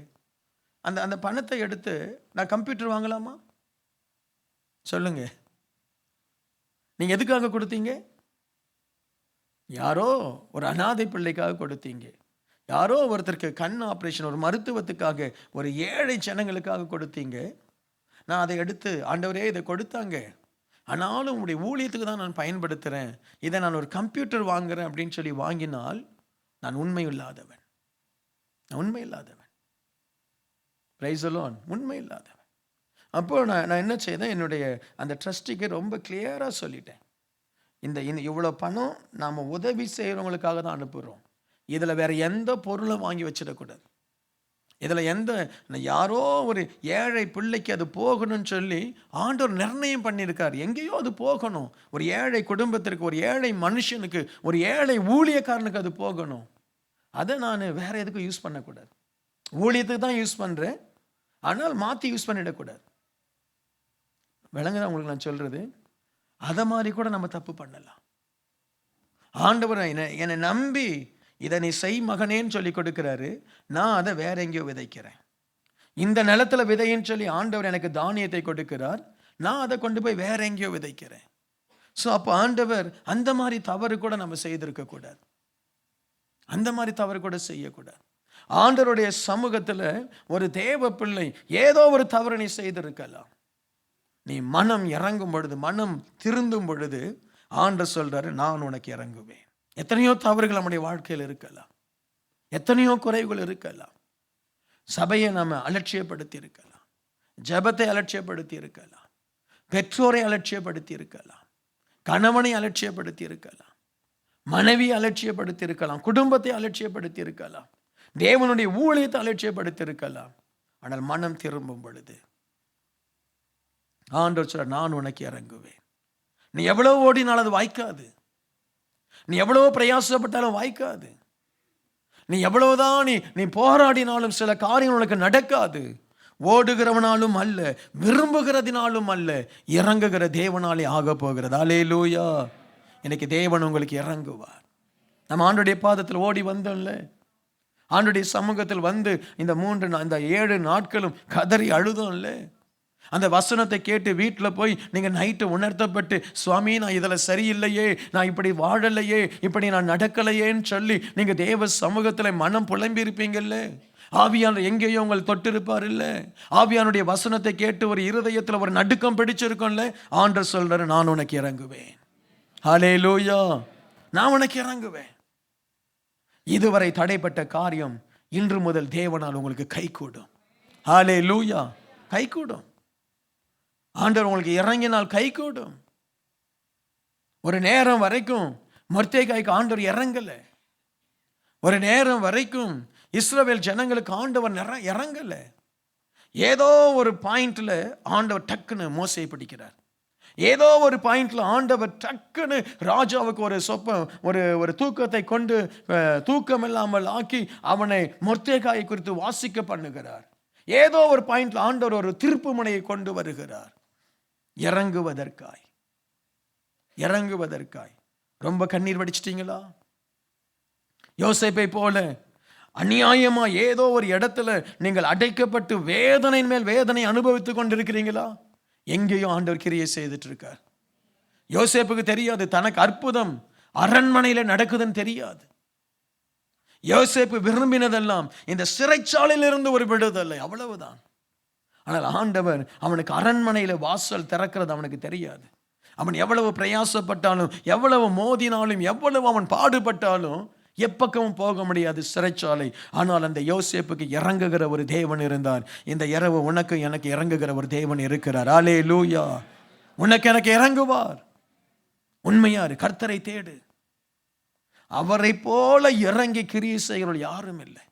அந்த பணத்தை எடுத்து நான் கம்ப்யூட்டர் வாங்கலாமா சொல்லுங்க. நீங்க எதுக்காக கொடுத்தீங்க? யாரோ ஒரு அனாதை பிள்ளைக்காக கொடுத்தீங்க, யாரோ ஒருத்தருக்கு கண் ஆப்ரேஷன், ஒரு மருத்துவத்துக்காக, ஒரு ஏழை ஜனங்களுக்காக கொடுத்தீங்க. நான் அதை எடுத்து, ஆண்டவரே இதை கொடுத்தாங்க, ஆனாலும் உங்களுடைய ஊழியத்துக்கு தான் நான் பயன்படுத்துகிறேன், இதை நான் ஒரு கம்ப்யூட்டர் வாங்குறேன் அப்படின்னு சொல்லி வாங்கினால் நான் உண்மை இல்லாதவன், நான் உண்மை இல்லாதவன். Price the Lord. உண்மை இல்லாதவன். அப்போ நான் என்ன செய்தேன், என்னுடைய அந்த ட்ரஸ்டிக்கு ரொம்ப கிளியராக சொல்லிட்டேன், இந்த இவ்வளோ பணம் நாம் உதவி செய்கிறவங்களுக்காக தான் அனுப்புகிறோம், இதில் வேற எந்த பொருளை வாங்கி வச்சிடக்கூடாது, இதில் யாரோ ஒரு ஏழை பிள்ளைக்கு அது போகணும்னு சொல்லி ஆண்டவர் நிர்ணயம் பண்ணியிருக்கார். எங்கேயோ அது போகணும், ஒரு ஏழை குடும்பத்திற்கு, ஒரு ஏழை மனுஷனுக்கு, ஒரு ஏழை ஊழியக்காரனுக்கு அது போகணும். அதை நான் வேற எதுக்கும் யூஸ் பண்ணக்கூடாது. ஊழியத்துக்கு தான் யூஸ் பண்ணுறேன், ஆனால் மாற்றி யூஸ் பண்ணிடக்கூடாது. விளங்குதான் உங்களுக்கு நான் சொல்றது? அதை மாதிரி கூட நம்ம தப்பு பண்ணலாம். ஆண்டவர் என்னை நம்பி இதை நீ செய் மகனேன்னு சொல்லி கொடுக்கிறாரு, நான் அதை வேற எங்கேயோ விதைக்கிறேன். இந்த நிலத்துல விதைன்னு சொல்லி ஆண்டவர் எனக்கு தானியத்தை கொடுக்கிறார், நான் அதை கொண்டு போய் வேற எங்கேயோ விதைக்கிறேன். ஸோ அப்போ ஆண்டவர் அந்த மாதிரி தவறு கூட நம்ம செய்திருக்க கூடாது, அந்த மாதிரி தவறு கூட செய்யக்கூடாது. ஆண்டவருடைய சமூகத்தில் ஒரு தேவ பிள்ளை ஏதோ ஒரு தவறு நீ செய்திருக்கலாம், நீ மனம் இறங்கும் பொழுது, மனம் திருந்தும் பொழுது ஆண்டவர் சொல்றாரு, நான் உனக்கு இறங்குவேன். எத்தனையோ தவறுகள் நம்முடைய வாழ்க்கையில் இருக்கலாம், எத்தனையோ குறைவுகள் இருக்கலாம். சபையை நம்ம அலட்சியப்படுத்தி இருக்கலாம், ஜெபத்தை அலட்சியப்படுத்தி இருக்கலாம், பெற்றோரை அலட்சியப்படுத்தி இருக்கலாம், கணவனை அலட்சியப்படுத்தி இருக்கலாம், மனைவியை அலட்சியப்படுத்தி இருக்கலாம், குடும்பத்தை அலட்சியப்படுத்தி இருக்கலாம், தேவனுடைய ஊழியத்தை அலட்சியப்படுத்தி இருக்கலாம். ஆனால் மனம் திரும்பும் பொழுது ஆண்டவர் சொல்றார், நான் உனக்கு இறங்குவேன். நீ எவ்வளவு ஓடினாலும் அது வாய்க்காது, நீ எவ்வளவு பிரயாசப்பட்டாலும் வாய்க்காது, நீ எவ்வளவுதான் நீ போராடினாலும் சில காரியங்கள் உனக்கு நடக்காது. ஓடுகிறவனாலும் அல்ல, விரும்புகிறதினாலும் அல்ல, இறங்குகிற தேவனாலே ஆக போகிறது. அல்லேலூயா. இன்னைக்கு தேவன் உங்களுக்கு இறங்குவார். நம்ம ஆண்டுடைய பாதத்தில் ஓடி வந்தோம்ல, ஆண்டுடைய சமூகத்தில் வந்து இந்த 7 நாட்களும் கதறி அழுதோம்ல, அந்த வசனத்தை கேட்டு வீட்டில் போய் நீங்கள் நைட்டு உணர்த்தப்பட்டு, சுவாமி நான் இதில் சரியில்லையே, நான் இப்படி வாழலையே, இப்படி நான் நடக்கலையேன்னு சொல்லி நீங்கள் தேவ சமூகத்தில் மனம் புலம்பி இருப்பீங்கல்ல. ஆவியானவர் எங்கேயோ உங்களை தொட்டிருப்பார் இல்லை. ஆவியானுடைய வசனத்தை கேட்டு ஒரு இருதயத்தில் ஒரு நடுக்கம் பிடிச்சிருக்கோம்ல. ஆண்டவர் சொல்றாரு, நான் உனக்கு இறங்குவேன். ஹல்லேலூயா. நான் உனக்கு இறங்குவேன். இதுவரை தடைப்பட்ட காரியம் இன்று முதல் தேவனால் உங்களுக்கு கைகூடும். ஹல்லேலூயா. கைகூடும். ஆண்டவர் உங்களுக்கு இறங்கினால் கைகூடும். ஒரு நேரம் வரைக்கும் மொர்தெகாய்க்கு ஆண்டவர் இறங்கல. ஒரு நேரம் வரைக்கும் இஸ்ரவேல் ஜனங்களுக்கு ஆண்டவர் இறங்கல. ஏதோ ஒரு பாயிண்ட்ல ஆண்டவர் டக்குன்னு மோசையை பிடிக்கிறார். ஏதோ ஒரு பாயிண்ட்ல ஆண்டவர் டக்குன்னு ராஜாவுக்கு ஒரு தூக்கத்தை கொண்டு தூக்கம் இல்லாமல் ஆக்கி அவனை மொர்தெகாயை குறித்து வாசிக்க பண்ணுகிறார். ஏதோ ஒரு பாயிண்ட்ல ஆண்டவர் ஒரு திருப்பு முனையை கொண்டு வருகிறார். இறங்குவதற்காய் ரொம்ப கண்ணீர் வடிச்சிட்டீங்களா? யோசேப்பை போல அநியாயமா ஏதோ ஒரு இடத்துல நீங்கள் அடைக்கப்பட்டு வேதனையின் மேல் வேதனை அனுபவித்துக் கொண்டிருக்கிறீங்களா? எங்கேயோ ஆண்டவர் கிரியை செய்துட்டு இருக்கார். யோசேப்புக்கு தெரியாது தனக்கு அற்புதம் அரண்மனையில நடக்குதுன்னு தெரியாது. யோசேப்பு விரும்பினதெல்லாம் இந்த சிறைச்சாலையில் இருந்து ஒரு விடுதலை, அவ்வளவுதான். ஆனால் ஆண்டவர் அவனுக்கு அரண்மனையில வாசல் திறக்கிறது அவனுக்கு தெரியாது. அவன் எவ்வளவு பிரயாசப்பட்டாலும், எவ்வளவு மோதினாலும், எவ்வளவு அவன் பாடுபட்டாலும் எப்பக்கமும் போக முடியாது சிறைச்சாலை. ஆனால் அந்த யோசேப்புக்கு இறங்குகிற ஒரு தேவன் இருந்தார். இந்த இரவு உனக்கு எனக்கு இறங்குகிற ஒரு தேவன் இருக்கிறார். அல்லேலூயா. உனக்கு எனக்கு இறங்குவார். உண்மையாரு, கர்த்தரை தேடு. அவரை போல இறங்கி கிரியை செய்கிறவர்கள் யாரும் இல்லை.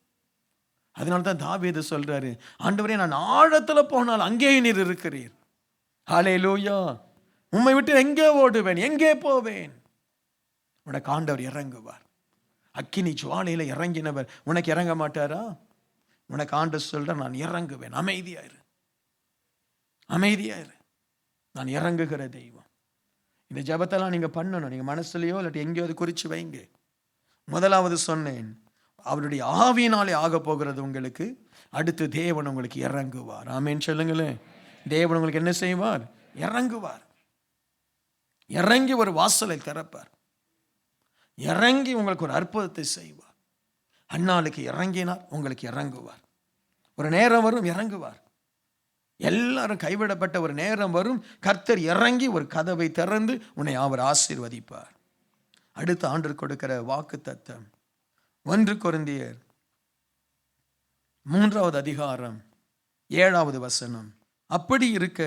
அதனால்தான் தாவீது சொல்றாரு, ஆண்டவரே நான் ஆழத்துல போனால் அங்கே நீர் இருக்கிறீர். அல்லேலூயா. உம்மை விட்டு எங்கே ஓடுவேன், எங்கே போவேன்? உனக்கு ஆண்டவர் இறங்குவார். அக்கினி ஜுவாலையில இறங்கினவர் உனக்கு இறங்க மாட்டாரா? உனக்கு ஆண்டவர் சொல்ற, நான் இறங்குவேன். அமைதியாயிரு, அமைதியாயிரு. நான் இறங்குகிற தெய்வம். இந்த ஜெபத்தெல்லாம் நீங்க பண்ணணும். நீங்க மனசுலயோ இல்லாட்டி எங்கேயோ அது குறிச்சு வைங்க. முதலாவது சொன்னேன், அவருடைய ஆவியினாலே ஆக போகிறது உங்களுக்கு. அடுத்து தேவன் உங்களுக்கு இறங்குவார். ஆமென் சொல்லுங்களேன். தேவன் உங்களுக்கு என்ன செய்வார்? இறங்குவார். இறங்கி ஒரு வாசலை திறப்பார். இறங்கி உங்களுக்கு ஒரு அற்புதத்தை செய்வார். அன்னாளுக்கு இறங்கினார், உங்களுக்கு இறங்குவார். ஒரு நேரம் வரும், இறங்குவார். எல்லாரும் கைவிடப்பட்ட ஒரு நேரம் வரும், கர்த்தர் இறங்கி ஒரு கதவை திறந்து உன்னை அவர் ஆசீர்வதிப்பார். அடுத்த ஆண்டு கொடுக்கிற வாக்கு தத்தம் 1 கொரிந்தியர் 3வது அதிகாரம் 7வது வசனம். அப்படி இருக்க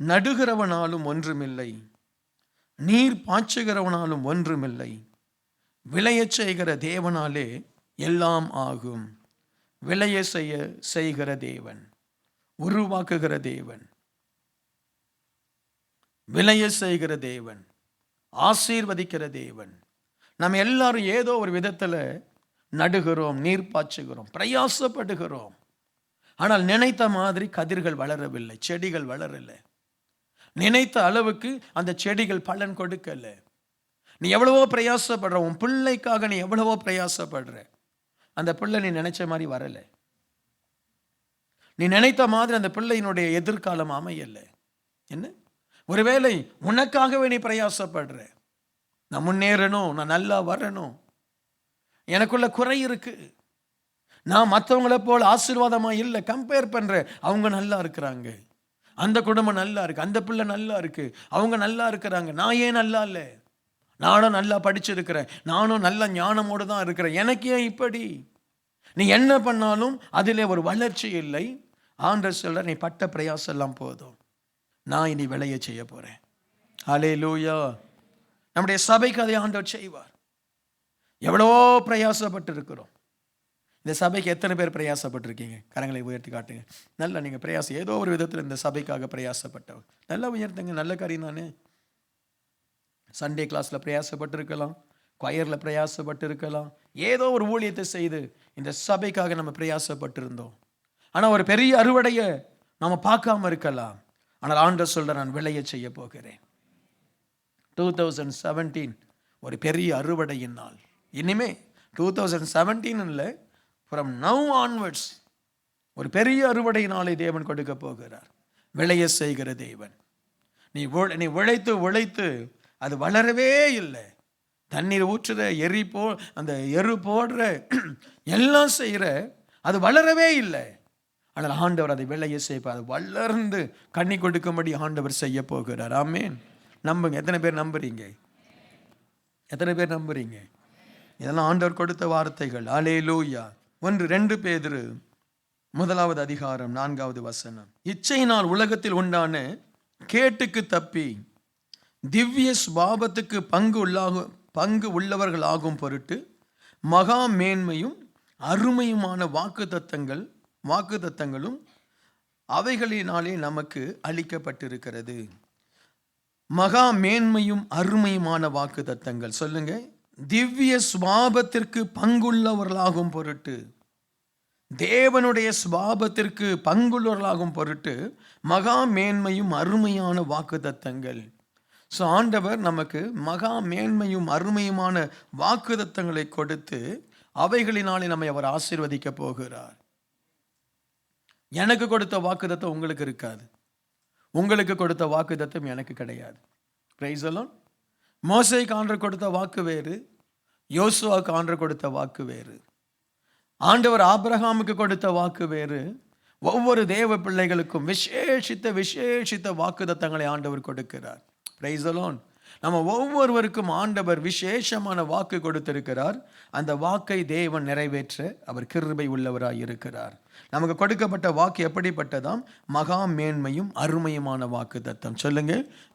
நடுகிறவனாலும் ஒன்றுமில்லை, நீர் பாய்ச்சுகிறவனாலும் ஒன்றுமில்லை, விளையச் செய்கிற தேவனாலே எல்லாம் ஆகும். விளைய செய்கிற தேவன், உருவாக்குகிற தேவன், விளைய செய்கிற தேவன், ஆசீர்வதிக்கிற தேவன். நம்ம எல்லாரும் ஏதோ ஒரு விதத்துல நடுகிறோம், நீர் பாய்ச்சுகிறோம், பிரயாசப்படுகிறோம். ஆனால் நினைத்த மாதிரி கதிர்கள் வளரவில்லை, செடிகள் வளரலை. நினைத்த அளவுக்கு அந்த செடிகள் பலன் கொடுக்கல. நீ எவ்வளவோ பிரயாசப்படுற, உன் பிள்ளைக்காக நீ எவ்வளவோ பிரயாசப்படுற, அந்த பிள்ளை நீ நினைச்ச மாதிரி வரல. நீ நினைத்த மாதிரி அந்த பிள்ளையினுடைய எதிர்காலம் அமையல. என்ன? ஒருவேளை உனக்காகவே நீ பிரயாசப்படுற, நான் முன்னேறணும், நான் நல்லா வரணும், எனக்குள்ள குறை இருக்கு, நான் மற்றவங்களை போல ஆசீர்வாதமா இல்லை, கம்பேர் பண்ற, அவங்க நல்லா இருக்கிறாங்க, அந்த குடும்பம் நல்லா இருக்கு, அந்த பிள்ளை நல்லா இருக்கு, அவங்க நல்லா இருக்கிறாங்க, நான் ஏன் நல்லா இல்லை? நானும் நல்லா படிச்சிருக்கிறேன், நானும் நல்ல ஞானமோடு தான் இருக்கிறேன், எனக்கு ஏன் இப்படி? நீ என்ன பண்ணாலும் அதிலே ஒரு வளர்ச்சி இல்லை. ஆண்டவர் சொல்ற, நீ பட்ட பிரயாசம் எல்லாம் போதும், நான் இனி விளைய செய்ய போறேன். ஹல்லேலூயா. நம்முடைய சபைக்கு அதை ஆண்டவர் செய்வார். எவ்வளவோ பிரயாசப்பட்டு இருக்கிறோம். இந்த சபைக்கு எத்தனை பேர் பிரயாசப்பட்டிருக்கீங்க? கரங்களை உயர்த்தி காட்டுங்க. நல்லா நீங்கள் பிரயாசம், ஏதோ ஒரு விதத்தில் இந்த சபைக்காக பிரயாசப்பட்டவர். நல்லா உயர்த்துங்க, நல்ல காரியம் தானே. சண்டே கிளாஸில் பிரயாசப்பட்டிருக்கலாம், கொயரில் பிரயாசப்பட்டிருக்கலாம், ஏதோ ஒரு ஊழியத்தை செய்து இந்த சபைக்காக நம்ம பிரயாசப்பட்டிருந்தோம். ஆனால் ஒரு பெரிய அறுவடையை நம்ம பார்க்காம இருக்கலாம். ஆனால் ஆண்டவர் சொல்ற, நான் விளைய செய்ய போகிறேன். 2017 ஒரு பெரிய அறுவடையின் நாள். இனிமே 2017 இல்லை, from now onwards ஒரு பெரிய அறுவடை நாளை தேவன் கொடுக்க போகிறார். விளைய செய்கிற தேவன். நீ உழைத்து உழைத்து அது வளரவே இல்லை. தண்ணீர் ஊற்றுற, அந்த எரு போடுற, எல்லாம் செய்கிற, அது வளரவே இல்லை. ஆனால் ஆண்டவர் அதை விளைய செய்வார். அது வளர்ந்து கண்ணி கொடுக்கும்படி ஆண்டவர் செய்ய போகிறார். ஆமென். நம்புங்க. எத்தனை பேர் நம்புறீங்க? எத்தனை பேர் நம்புறீங்க? இதெல்லாம் ஆண்டவர் கொடுத்த வார்த்தைகள். அல்லேலூயா. 1 பேதுரு 1 அதிகாரம் 4 வசனம். இச்சையினால் உலகத்தில் உண்டான கேட்டுக்கு தப்பி திவ்ய சுபாவத்துக்கு பங்கு உள்ளவர்கள் ஆகும் பொருட்டு மகா மேன்மையும் அருமையுமான வாக்குத்தத்தங்களும் அவைகளினாலே நமக்கு அளிக்கப்பட்டிருக்கிறது. மகா மேன்மையும் அருமையுமான வாக்குத்தத்தங்கள். சொல்லுங்க. திவ்ய சுபாவத்திற்கு பங்குள்ளவர்களாகும் பொருட்டு, தேவனுடைய சுபாவத்திற்கு பங்குள்ளவர்களாகும் பொருட்டு மகா மேன்மையும் அருமையான வாக்குத்தத்தங்கள். ஸோ ஆண்டவர் நமக்கு மகா மேன்மையும் அருமையுமான வாக்குத்தத்தங்களை கொடுத்து அவைகளினாலே நம்மை அவர் ஆசீர்வதிக்க போகிறார். எனக்கு கொடுத்த வாக்குத்தத்தம் உங்களுக்கு இருக்காது, உங்களுக்கு கொடுத்த வாக்குத்தத்தம் எனக்கு கிடையாது. Price the Lord. மோசேக்கு ஆண்டவர் கொடுத்த வாக்கு வேறு, யோசுவாவுக்கு ஆண்டவர் கொடுத்த வாக்கு வேறு. ஆண்டவர் ஆபிரகாமுக்கு கொடுத்த வாக்கு வேறு. ஒவ்வொரு தேவ பிள்ளைகளுக்கும் விசேஷித்த வாக்குத்தத்தங்களை ஆண்டவர் கொடுக்கிறார். Price the Lord. நம்ம ஒவ்வொருவருக்கும் ஆண்டவர் விசேஷமான வாக்கு கொடுத்திருக்கிறார். அந்த வாக்கை தேவன் நிறைவேற்ற அவர் கிருபை உள்ளவராய் இருக்கிறார். நமக்கு கொடுக்கப்பட்ட வாக்கு எப்படிப்பட்டதாம்? மகா மேன்மையும் அருமையுமான வாக்குத்தத்தம். சொல்லுங்க.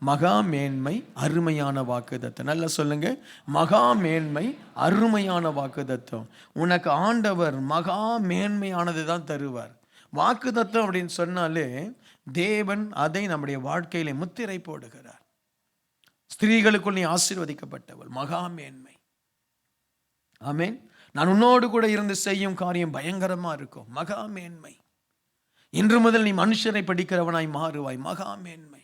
மகா மேன்மை அருமையான வாக்குத்தத்தம். நல்லா சொல்லுங்க. மகா மேன்மை அருமையான வாக்குத்தத்தம். உனக்கு ஆண்டவர் மகா மேன்மையானது தான் தருவார். வாக்குத்தத்தம் அப்படின்னு சொன்னாலே தேவன் அதை நம்முடைய வாழ்க்கையிலே முத்திரை போடுகிறார். ஸ்திரீகளுக்குள் நீ ஆசீர்வதிக்கப்பட்டவள், மகா மேன்மை. ஆமென். நான் உன்னோடு கூட இருந்து செய்யும் காரியம் பயங்கரமா இருக்கும், மகா மேன்மை. இன்று முதல் நீ மனுஷரை படிக்கிறவனாய் மாறுவாய், மகா மேன்மை.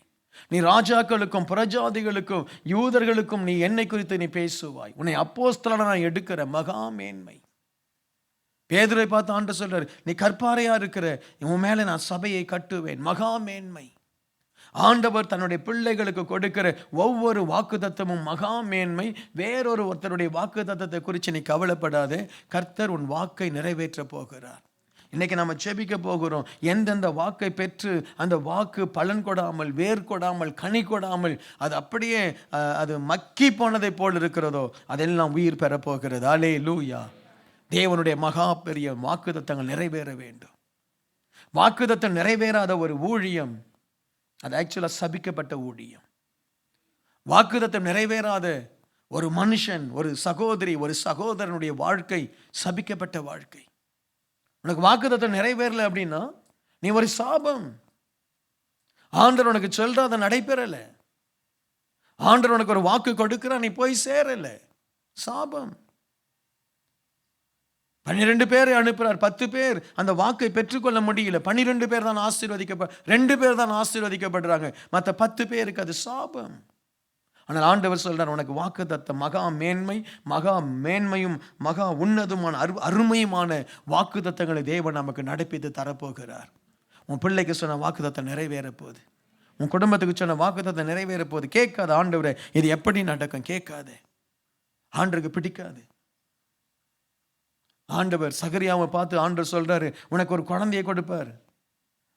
நீ ராஜாக்களுக்கும் புறஜாதிகளுக்கும் யூதர்களுக்கும் நீ என்னை குறித்து நீ பேசுவாய், உன்னை அப்போஸ்தலனாய் எடுக்கிற மகா மேன்மை. பேதுரை பார்த்து ஆண்டவர் சொல்றாரு, நீ கற்பாறையா இருக்கிற, உன் மேல நான் சபையை கட்டுவேன், மகா மேன்மை. ஆண்டவர் தன்னுடைய பிள்ளைகளுக்கு கொடுக்கிற ஒவ்வொரு வாக்குத்தத்தமும் மகா மேன்மை. ஒருத்தருடைய வாக்குத்தத்தத்தை குறித்து நீ கவலைப்படாதே, கர்த்தர் உன் வாக்கை நிறைவேற்ற போகிறார். இன்னைக்கு நம்ம ஜெபிக்க போகிறோம். எந்தெந்த வாக்கை பெற்று அந்த வாக்கு பலன் கொடாமல், வேர் கொடாமல், கனி கொடாமல், அது அப்படியே அது மக்கி போனதை போல் இருக்கிறதோ அதெல்லாம் உயிர் பெற போகிறது. அல்லேலூயா. தேவனுடைய மகா பெரிய வாக்குத்தத்தங்கள் நிறைவேற வேண்டும். வாக்குத்தத்தம் நிறைவேறாத ஒரு ஊழியம் அது ஆக்சுவலாக சபிக்கப்பட்ட ஊழியம். வாக்குத்தத்தம் நிறைவேறாத ஒரு மனுஷன், ஒரு சகோதரி, ஒரு சகோதரனுடைய வாழ்க்கை சபிக்கப்பட்ட வாழ்க்கை. உனக்கு வாக்குத்தத்தம் நிறைவேறல அப்படின்னா நீ ஒரு சாபம். ஆண்டவர் உனக்கு சொல்ற அதை நடைபெறல, ஆண்டவர் உனக்கு ஒரு வாக்கு கொடுக்கிற நீ போய் சேரல, சாபம். 12 பேரை அனுப்புறார், 10 பேர் அந்த வாக்கை பெற்றுக்கொள்ள முடியல. 12 பேர் தான் 2 பேர் தான் ஆசீர்வதிக்கப்படுறாங்க, மற்ற 10 பேருக்கு அது சாபம். ஆனால் ஆண்டவர் சொல்றார், உனக்கு வாக்குத்தத்தம் மகா மேன்மையும் மகா உன்னதமான அருமையுமான வாக்குத்தத்தங்களை தேவன் நமக்கு நடப்பித்து தரப்போகிறார். உன் பிள்ளைக்கு சொன்ன வாக்குத்தத்தம் நிறைவேற போகுது, உன் குடும்பத்துக்கு சொன்ன வாக்குத்தத்தம் நிறைவேற போகுது. கேட்காத ஆண்டவரே இது எப்படி நடக்கும், கேட்காத. ஆண்டவருக்கு பிடிக்காது. ஆண்டவர் சகரியாவை பார்த்து ஆண்டவர் சொல்றாரு, உனக்கு ஒரு குழந்தையை கொடுப்பார்.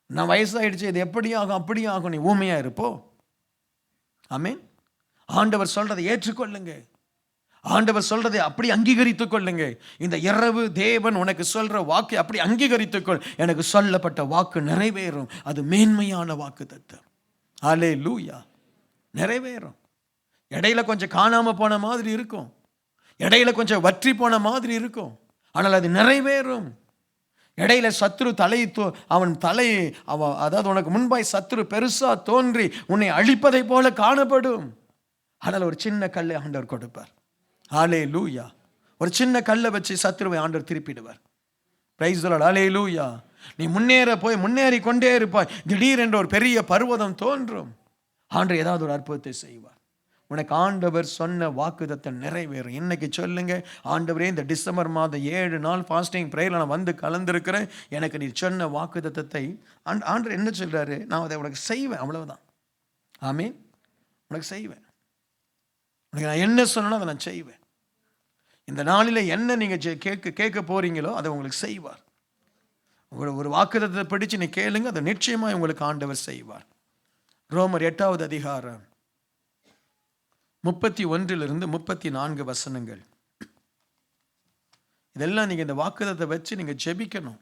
நான் வயசாயிடுச்சு, இது எப்படி ஆகும் அப்படி ஆகும், நீ ஊமையா இருப்போ. ஆமென். ஆண்டவர் சொல்றதை ஏற்றுக்கொள்ளுங்க. ஆண்டவர் சொல்றதை அப்படி அங்கீகரித்துக் கொள்ளுங்க. இந்த இரவு தேவன் உனக்கு சொல்ற வாக்கு அப்படி அங்கீகரித்துக்கொள். எனக்கு சொல்லப்பட்ட வாக்கு நிறைவேறும். அது மேன்மையான வாக்கு தத்தம். அல்லேலூயா. நிறைவேறும். இடையில கொஞ்சம் காணாம போன மாதிரி இருக்கும், இடையில கொஞ்சம் வற்றி போன மாதிரி இருக்கும், ஆனால் அது நிறைவேறும். இடையில சத்துரு அதாவது உனக்கு முன்பாய் சத்துரு பெருசா தோன்றி உன்னை அழிப்பதை போல காணப்படும். ஆனால் ஒரு சின்ன கல்லை ஆண்டவர் கொடுப்பார். அல்லேலூயா. ஒரு சின்ன கல்லை வச்சு சத்துருவை ஆண்டவர் திருப்பிடுவார். Price the Lord. அல்லேலூயா. நீ முன்னேறி கொண்டே இருப்பாய். திடீரென்று ஒரு பெரிய பர்வதம் தோன்றும். ஆண்டவர் ஏதாவது ஒரு அற்புதத்தை செய்வார். உனக்கு ஆண்டவர் சொன்ன வாக்குத்தத்தம் நிறைவேறும். இன்னைக்கு சொல்லுங்க, ஆண்டவரே இந்த டிசம்பர் மாதம் 7 நாள் ஃபாஸ்டிங் ப்ரேயரில் நான் வந்து கலந்துருக்கிறேன். எனக்கு நீ சொன்ன வாக்குத்தத்தத்தை ஆண்டவர் என்ன சொல்றாரு, நான் அதை உனக்கு செய்வேன். அவ்வளவுதான். ஆமீன். உனக்கு செய்வேன். உனக்கு நான் என்ன சொன்னோ அதை நான் செய்வேன். இந்த நாளில் என்ன நீங்கள் கேட்க போறீங்களோ அதை உங்களுக்கு செய்வார். ஒரு வாக்குத்தத்தத்தை பிடிச்சு நீ கேளுங்க, அதை நிச்சயமாக உங்களுக்கு ஆண்டவர் செய்வார். ரோமர் 8வது அதிகாரம் 31 34 வசனங்கள். இதெல்லாம் நீங்கள் இந்த வாக்குத்தத்தை வச்சு நீங்கள் ஜெபிக்கணும்.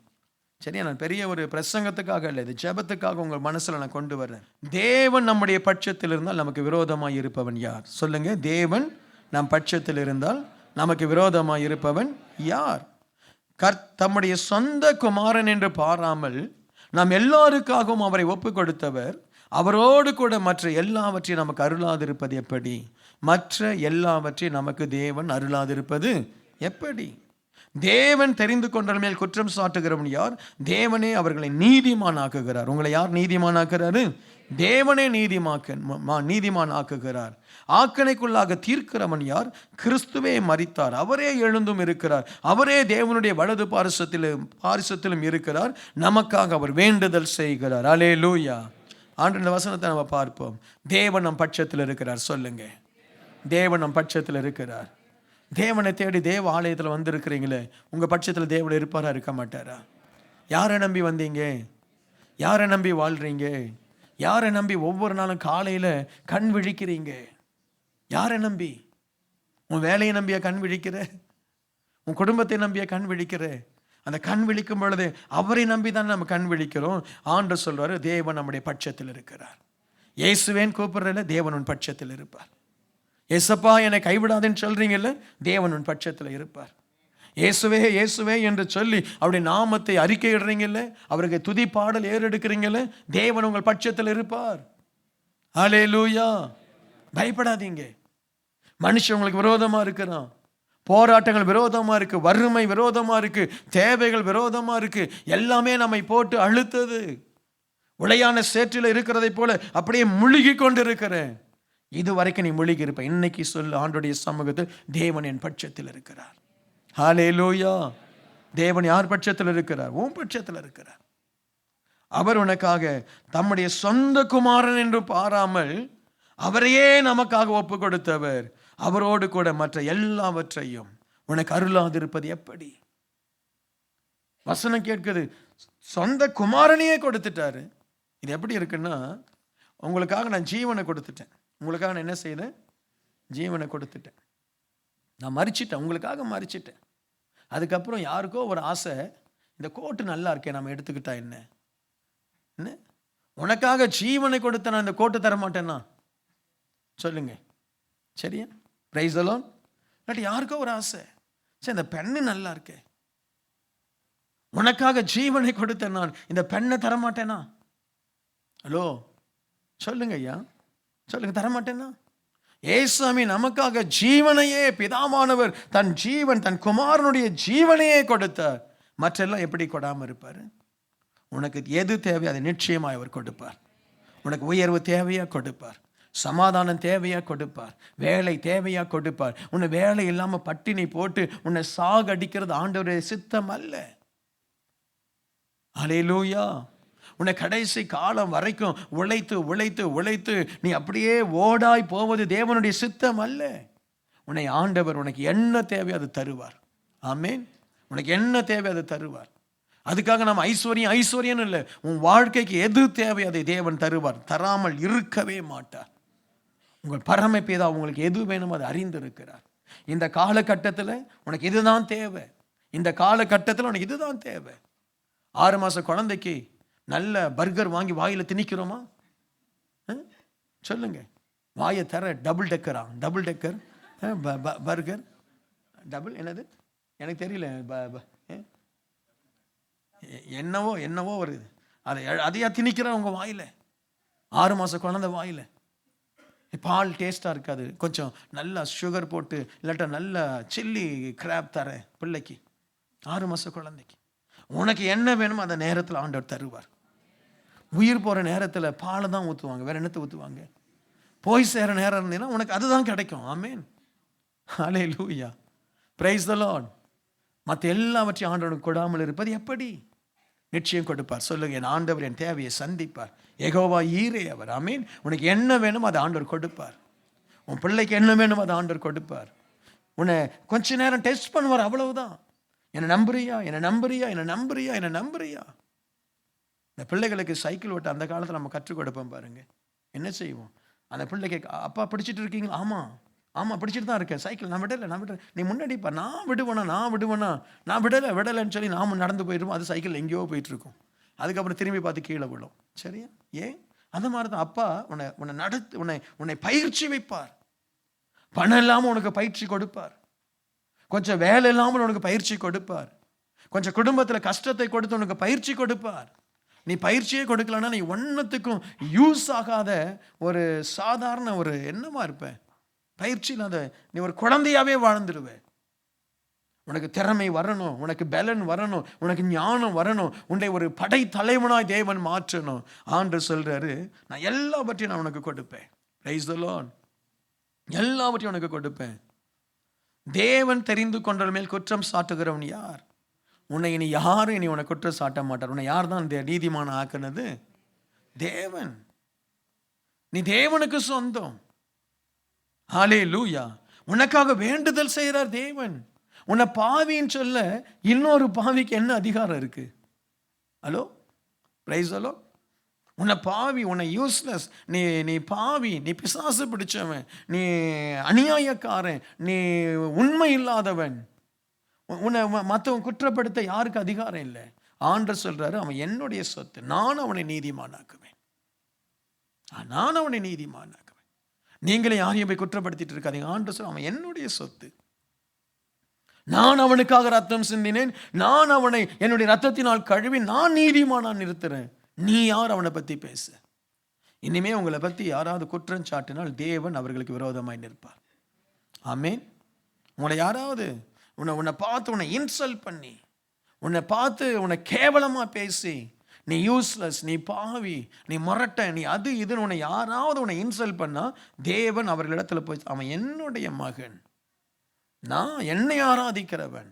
சரியா? நான் பெரிய ஒரு பிரசங்கத்துக்காக இல்லை, இது ஜெபத்துக்காக உங்கள் மனசில் நான் கொண்டு வர்றேன். தேவன் நம்முடைய பட்சத்தில் இருந்தால் நமக்கு விரோதமாக இருப்பவன் யார்? சொல்லுங்க. தேவன் நம் பட்சத்தில் இருந்தால் நமக்கு விரோதமாக இருப்பவன் யார்? தம்முடைய சொந்த குமாரன் என்று பாராமல் நாம் எல்லாருக்காகவும் அவரை ஒப்பு கொடுத்தவர் அவரோடு கூட மற்ற எல்லாவற்றையும் நமக்கு அருளாதிருப்பது எப்படி? மற்ற எல்லாவற்றையும் நமக்கு தேவன் அருளாதிருப்பது எப்படி? தேவன் தெரிந்து கொண்ட மேல் குற்றம் சாட்டுகிறவன் யார்? தேவனே அவர்களை நீதிமான் ஆக்குகிறார். உங்களை யார் நீதிமான் ஆக்குறாரு? தேவனே நீதிமான் ஆக்குகிறார். ஆக்கணைக்குள்ளாக தீர்க்கிறவன் யார்? கிறிஸ்துவே மரித்தார், அவரே எழுந்தும் இருக்கிறார், அவரே தேவனுடைய வலது பாரிசத்திலும் இருக்கிறார், நமக்காக அவர் வேண்டுதல் செய்கிறார். அல்லேலூயா. ஆண்டு இந்த வசனத்தை நம்ம பார்ப்போம். தேவன் நம் பட்சத்தில் இருக்கிறார். சொல்லுங்க. தேவன் நம் பட்சத்தில் இருக்கிறார். தேவனை தேடி தேவ ஆலயத்தில் வந்திருக்கிறீங்களே, உங்கள் பட்சத்தில் தேவன் இருப்பாரா இருக்க மாட்டாரா? யாரை நம்பி வந்தீங்க? யாரை நம்பி வாழ்றீங்க? யாரை நம்பி ஒவ்வொரு நாளும் காலையில் கண் விழிக்கிறீங்க? யாரை நம்பி? உன் வேலையை நம்பியா கண் விழிக்கிற? உன் குடும்பத்தை நம்பியா கண் விழிக்கிற? அந்த கண் விழிக்கும் பொழுது அவரை நம்பி தான் நம்ம கண் விழிக்கிறோம். ஆண்டவர் சொல்றாரு, தேவன் நம்முடைய பட்சத்தில் இருக்கிறார். இயேசுவேன் கூப்பிடுறல, தேவன் உன் பட்சத்தில் இருப்பார். ஏசப்பா என்னை கைவிடாதுன்னு சொல்றீங்கல்ல, தேவன் உன் பட்சத்தில் இருப்பார். இயேசுவே இயேசுவே என்று சொல்லி அவருடைய நாமத்தை அறிக்கையிடுறீங்கல்ல, அவருக்கு துதி பாடல் ஏறெடுக்கிறீங்கல்ல, தேவன் உங்கள் பட்சத்தில் இருப்பார். அல்லேலூயா. பயப்படாதீங்க. மனுஷன் உங்களுக்கு விரோதமா இருக்கிறான், போராட்டங்கள் விரோதமா இருக்கு, வறுமை விரோதமா இருக்கு, தேவைகள் விரோதமா இருக்கு, எல்லாமே நம்மை போட்டு அழுத்தது. உளையான சேற்றில் இருக்கிறதை போல அப்படியே முழுகி கொண்டு இருக்கிறேன். இது வரைக்கும் நீ முழுகி இருப்ப. இன்னைக்கு சொல்லு, ஆண்டுடைய சமூகத்தில் தேவன் என் பட்சத்தில் இருக்கிறார். ஹல்லேலூயா. தேவன் யார் பட்சத்தில் இருக்கிறார்? உன் பட்சத்தில் இருக்கிறார். அவர் உனக்காக தம்முடைய சொந்த குமாரன் என்று பாராமல் அவரையே நமக்காக ஒப்பு கொடுத்தவர் அவரோடு கூட மற்ற எல்லாவற்றையும் உனக்கு அருளாதிருப்பது எப்படி? வசனம் கேட்குது, சொந்த குமாரனையே கொடுத்துட்டாரு. இது எப்படி இருக்குன்னா, உங்களுக்காக நான் ஜீவனை கொடுத்துட்டேன். உங்களுக்காக நான் என்ன செய்தேன்? ஜீவனை கொடுத்துட்டேன். நான் மரிச்சிட்டேன், உங்களுக்காக மரிச்சிட்டேன். அதுக்கப்புறம் யாருக்கோ ஒரு ஆசை, இந்த கோட்டு நல்லா இருக்கே, நம்ம எடுத்துக்கிட்டா என்ன? உனக்காக ஜீவனை கொடுத்த நான் இந்த கோட்டு தர மாட்டேன்னா சொல்லுங்க. சரியா? Price the Lord. இல்லாட்டி யாருக்கோ ஒரு ஆசை, சரி இந்த பெண்ணு நல்லா இருக்கே, உனக்காக ஜீவனை கொடுத்த நான் இந்த பெண்ணை தரமாட்டேனா? ஹலோ சொல்லுங்க ஐயா, சொல்லுங்க. தரமாட்டேனா? ஏசாமி நமக்காக ஜீவனையே, பிதாவானவர் தன் குமாரனுடைய ஜீவனையே கொடுத்தார். மற்றெல்லாம் எப்படி கொடாம இருப்பாரு? உனக்கு எது தேவையோ அதை நிச்சயமாக அவர் கொடுப்பார். உனக்கு உயர்வு தேவையா கொடுப்பார், சமாதானம் தேவையா கொடுப்பார், வேலை தேவையா கொடுப்பார். உன்னை வேலை இல்லாம பட்டினி போட்டு உன்னை சாகடிக்கிறது ஆண்டவருடைய சித்தம் அல்ல. அல்லேலூயா. உன்னை கடைசி காலம் வரைக்கும் உழைத்து உழைத்து உழைத்து நீ அப்படியே ஓடாய் போவது தேவனுடைய சித்தம் அல்ல. உன்னை ஆண்டவர் உனக்கு என்ன தேவையோ அது தருவார். ஆமென். உனக்கு என்ன தேவை அது தருவார். அதுக்காக நம்ம ஐஸ்வர்யம் இல்லை. உன் வாழ்க்கைக்கு எது தேவை அதை தேவன் தருவார். தராமல் இருக்கவே மாட்டார். உங்கள் பரமபிதா உங்களுக்கு எது வேணுமோ அதை அறிந்திருக்கிறார். இந்த காலகட்டத்தில் உனக்கு இதுதான் தேவை. இந்த காலகட்டத்தில் உனக்கு இதுதான் தேவை. 6 மாத குழந்தைக்கு நல்ல பர்கர் வாங்கி வாயில் திணிக்கிறோமா? சொல்லுங்க. வாயை தர டபுள் டெக்கர் பர்கர். டபுள் என்னது எனக்கு தெரியல. என்னவோ வருது. அதையா திணிக்கிறோம் உங்க வாயில். 6 மாத குழந்தை வாயில். பால் டேஸ்ட்டாக இருக்காது, கொஞ்சம் நல்லா சுகர் போட்டு இல்லாட்டா நல்ல சில்லி கிராப் தர பிள்ளைக்கு, 6 மாத குழந்தைக்கு. உனக்கு என்ன வேணுமோ அந்த நேரத்தில் ஆண்டவர் தருவார். உயிர் போகிற நேரத்தில் பாலை தான் ஊற்றுவாங்க, வேற என்னத்தை ஊற்றுவாங்க? போய் சேர நேரம் இருந்தீங்கன்னா உனக்கு அதுதான் கிடைக்கும். ஆமேன், ஹல்லேலூயா, பிரைஸ் தி லார்ட். மற்ற எல்லாவற்றையும் ஆண்டவனுக்கு கொடாமல் இருப்பது எப்படி? நிச்சயம் கொடுப்பார். சொல்லுங்க, என் ஆண்டவர் என் தேவையை சந்திப்பார். யெகோவா ஈரே அவர். ஆமீன். உனக்கு என்ன வேணுமோ அதை ஆண்டவர் கொடுப்பார். உன் பிள்ளைக்கு என்ன வேணுமோ அதை ஆண்டவர் கொடுப்பார். உன்னை கொஞ்ச நேரம் டெஸ்ட் பண்ணுவார், அவ்வளவுதான். என்னை நம்புறியா? இந்த பிள்ளைகளுக்கு சைக்கிள் ஓட்ட அந்த காலத்தில் நம்ம கற்றுக் கொடுப்போம் பாருங்க. என்ன செய்வோம்? அந்த பிள்ளைக்கு, அப்பா பிடிச்சிட்டு இருக்கீங்களா? ஆமாம் பிடிச்சிட்டு தான் இருக்கேன் சைக்கிள். நான் விடலை. நீ முன்னாடிப்பா. நான் விடலைன்னு சொல்லி நாம நடந்து போயிடுவோம். அது சைக்கிள் எங்கேயோ போயிட்டு இருக்கும். அதுக்கப்புறம் திரும்பி பார்த்து கீழே விடும். சரியா? ஏன்? அந்த மாதிரி தான் அப்பா உன்னை பயிற்சி வைப்பார். பணம் இல்லாமல் உனக்கு பயிற்சி கொடுப்பார். கொஞ்சம் வேலை இல்லாமல் உனக்கு பயிற்சி கொடுப்பார். கொஞ்சம் குடும்பத்தில் கஷ்டத்தை கொடுத்து உனக்கு பயிற்சி கொடுப்பார். நீ பயிற்சியே கொடுக்கலன்னா நீ ஒன்றுத்துக்கும் யூஸ் ஆகாத ஒரு சாதாரண ஒரு என்னமா இருப்ப. பயிற்சி இல்லாத நீ ஒரு குழந்தையாவே வாழ்ந்துடுவே. உனக்கு திறமை வரணும், உனக்கு பலன் வரணும், உனக்கு ஞானம் வரணும், உன்னை ஒரு படை தலைவனாய் தேவன் மாற்றணும். ஆண்டவர் சொல்றாரு, நான் எல்லாவற்றையும் நான் உனக்கு கொடுப்பேன். Price the Lord. எல்லாவற்றையும் உனக்கு கொடுப்பேன். தேவன் தெரிந்து கொண்ட மேல் குற்றம் சாட்டுகிறவன் யார்? உன்னை இனி யாரும் இனி உனக்கு குற்றம் சாட்ட மாட்டார். உன்னை யார் தான் நீதிமான ஆக்குனது? தேவன். நீ தேவனுக்கு சொந்தம். ஹல்லேலூயா. உனக்காக வேண்டுதல் செய்கிறார் தேவன். உன்னை பாவின்னு சொல்ல இன்னொரு பாவிக்கு என்ன அதிகாரம் இருக்கு? Hello, price the Lord. உன்னை பாவி, உன்னை யூஸ்லெஸ், நீ பாவி, நீ பிசாசு பிடிச்சவன், நீ அநியாயக்காரன், நீ உண்மை இல்லாதவன், உன்னை மற்றவன் குற்றப்படுத்த யாருக்கு அதிகாரம் இல்லை. ஆண்டவர் சொல்றாரு, அவன் என்னுடைய சொத்து, நான் அவனை நீதிமானாக்குவேன். நீங்களே யாரையும் போய் குற்றப்படுத்திட்டு இருக்காதீங்க. ஆண்டவர் சொல்ற, அவன் என்னுடைய சொத்து, நான் அவனுக்காக ரத்தம் சிந்தினேன், நான் அவனை என்னுடைய ரத்தத்தினால் கழுவி நான் நீதிமானான் நிறுத்துறேன். நீ யார் அவனை பத்தி பேச? இனிமே உங்களை பத்தி யாராவது குற்றம் சாட்டினால் தேவன் அவர்களுக்கு விரோதமாய் நிற்பார். ஆமேன். உங்களை யாராவது உன்னை பார்த்து உன்னை இன்சல்ட் பண்ணி, உன்னை பார்த்து உன்னை கேவலமா பேசி, நீ யூஸ்லெஸ், நீ பாவி, நீ முரட்ட, நீ அது இதுன்னு உன்னை யாராவது உன்னை இன்சல்ட் பண்ணா தேவன் அவர்களிடத்துல போய், அவன் என்னுடைய மகன், நான் என்னை ஆராதிக்கிறவன்,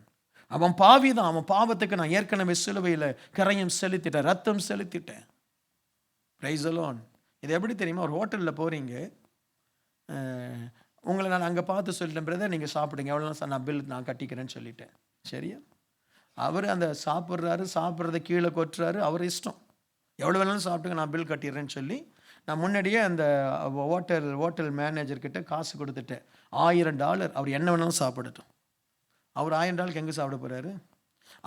அவன் பாவிதான், அவன் பாவத்துக்கு நான் ஏற்கனவே சிலுவையில் கரையும் செலுத்திட்டேன், ரத்தம் செலுத்திட்டேன். Price the Lord. இது எப்படி தெரியுமா? ஒரு ஹோட்டலில் போகிறீங்க, உங்களை நான் அங்கே பார்த்து சொல்லிட்டேன், பிரதர் நீங்கள் சாப்பிடுங்க, எவ்வளோ சார் நான் பில் நான் கட்டிக்கிறேன்னு சொல்லிட்டேன். சரியா? அவர் அந்த சாப்பிட்றத கீழே கொட்டுறாரு, அவர் இஷ்டம், எவ்வளோ வேணாலும் சாப்பிட்டுங்க, நான் பில் கட்டிடுறேன்னு சொல்லி நான் முன்னாடியே அந்த ஹோட்டல் மேனேஜர்கிட்ட காசு கொடுத்துட்டேன், $1000. அவர் என்ன வேணாலும் சாப்பிடட்டும். அவர் $1000 எங்கே சாப்பிட போகிறாரு?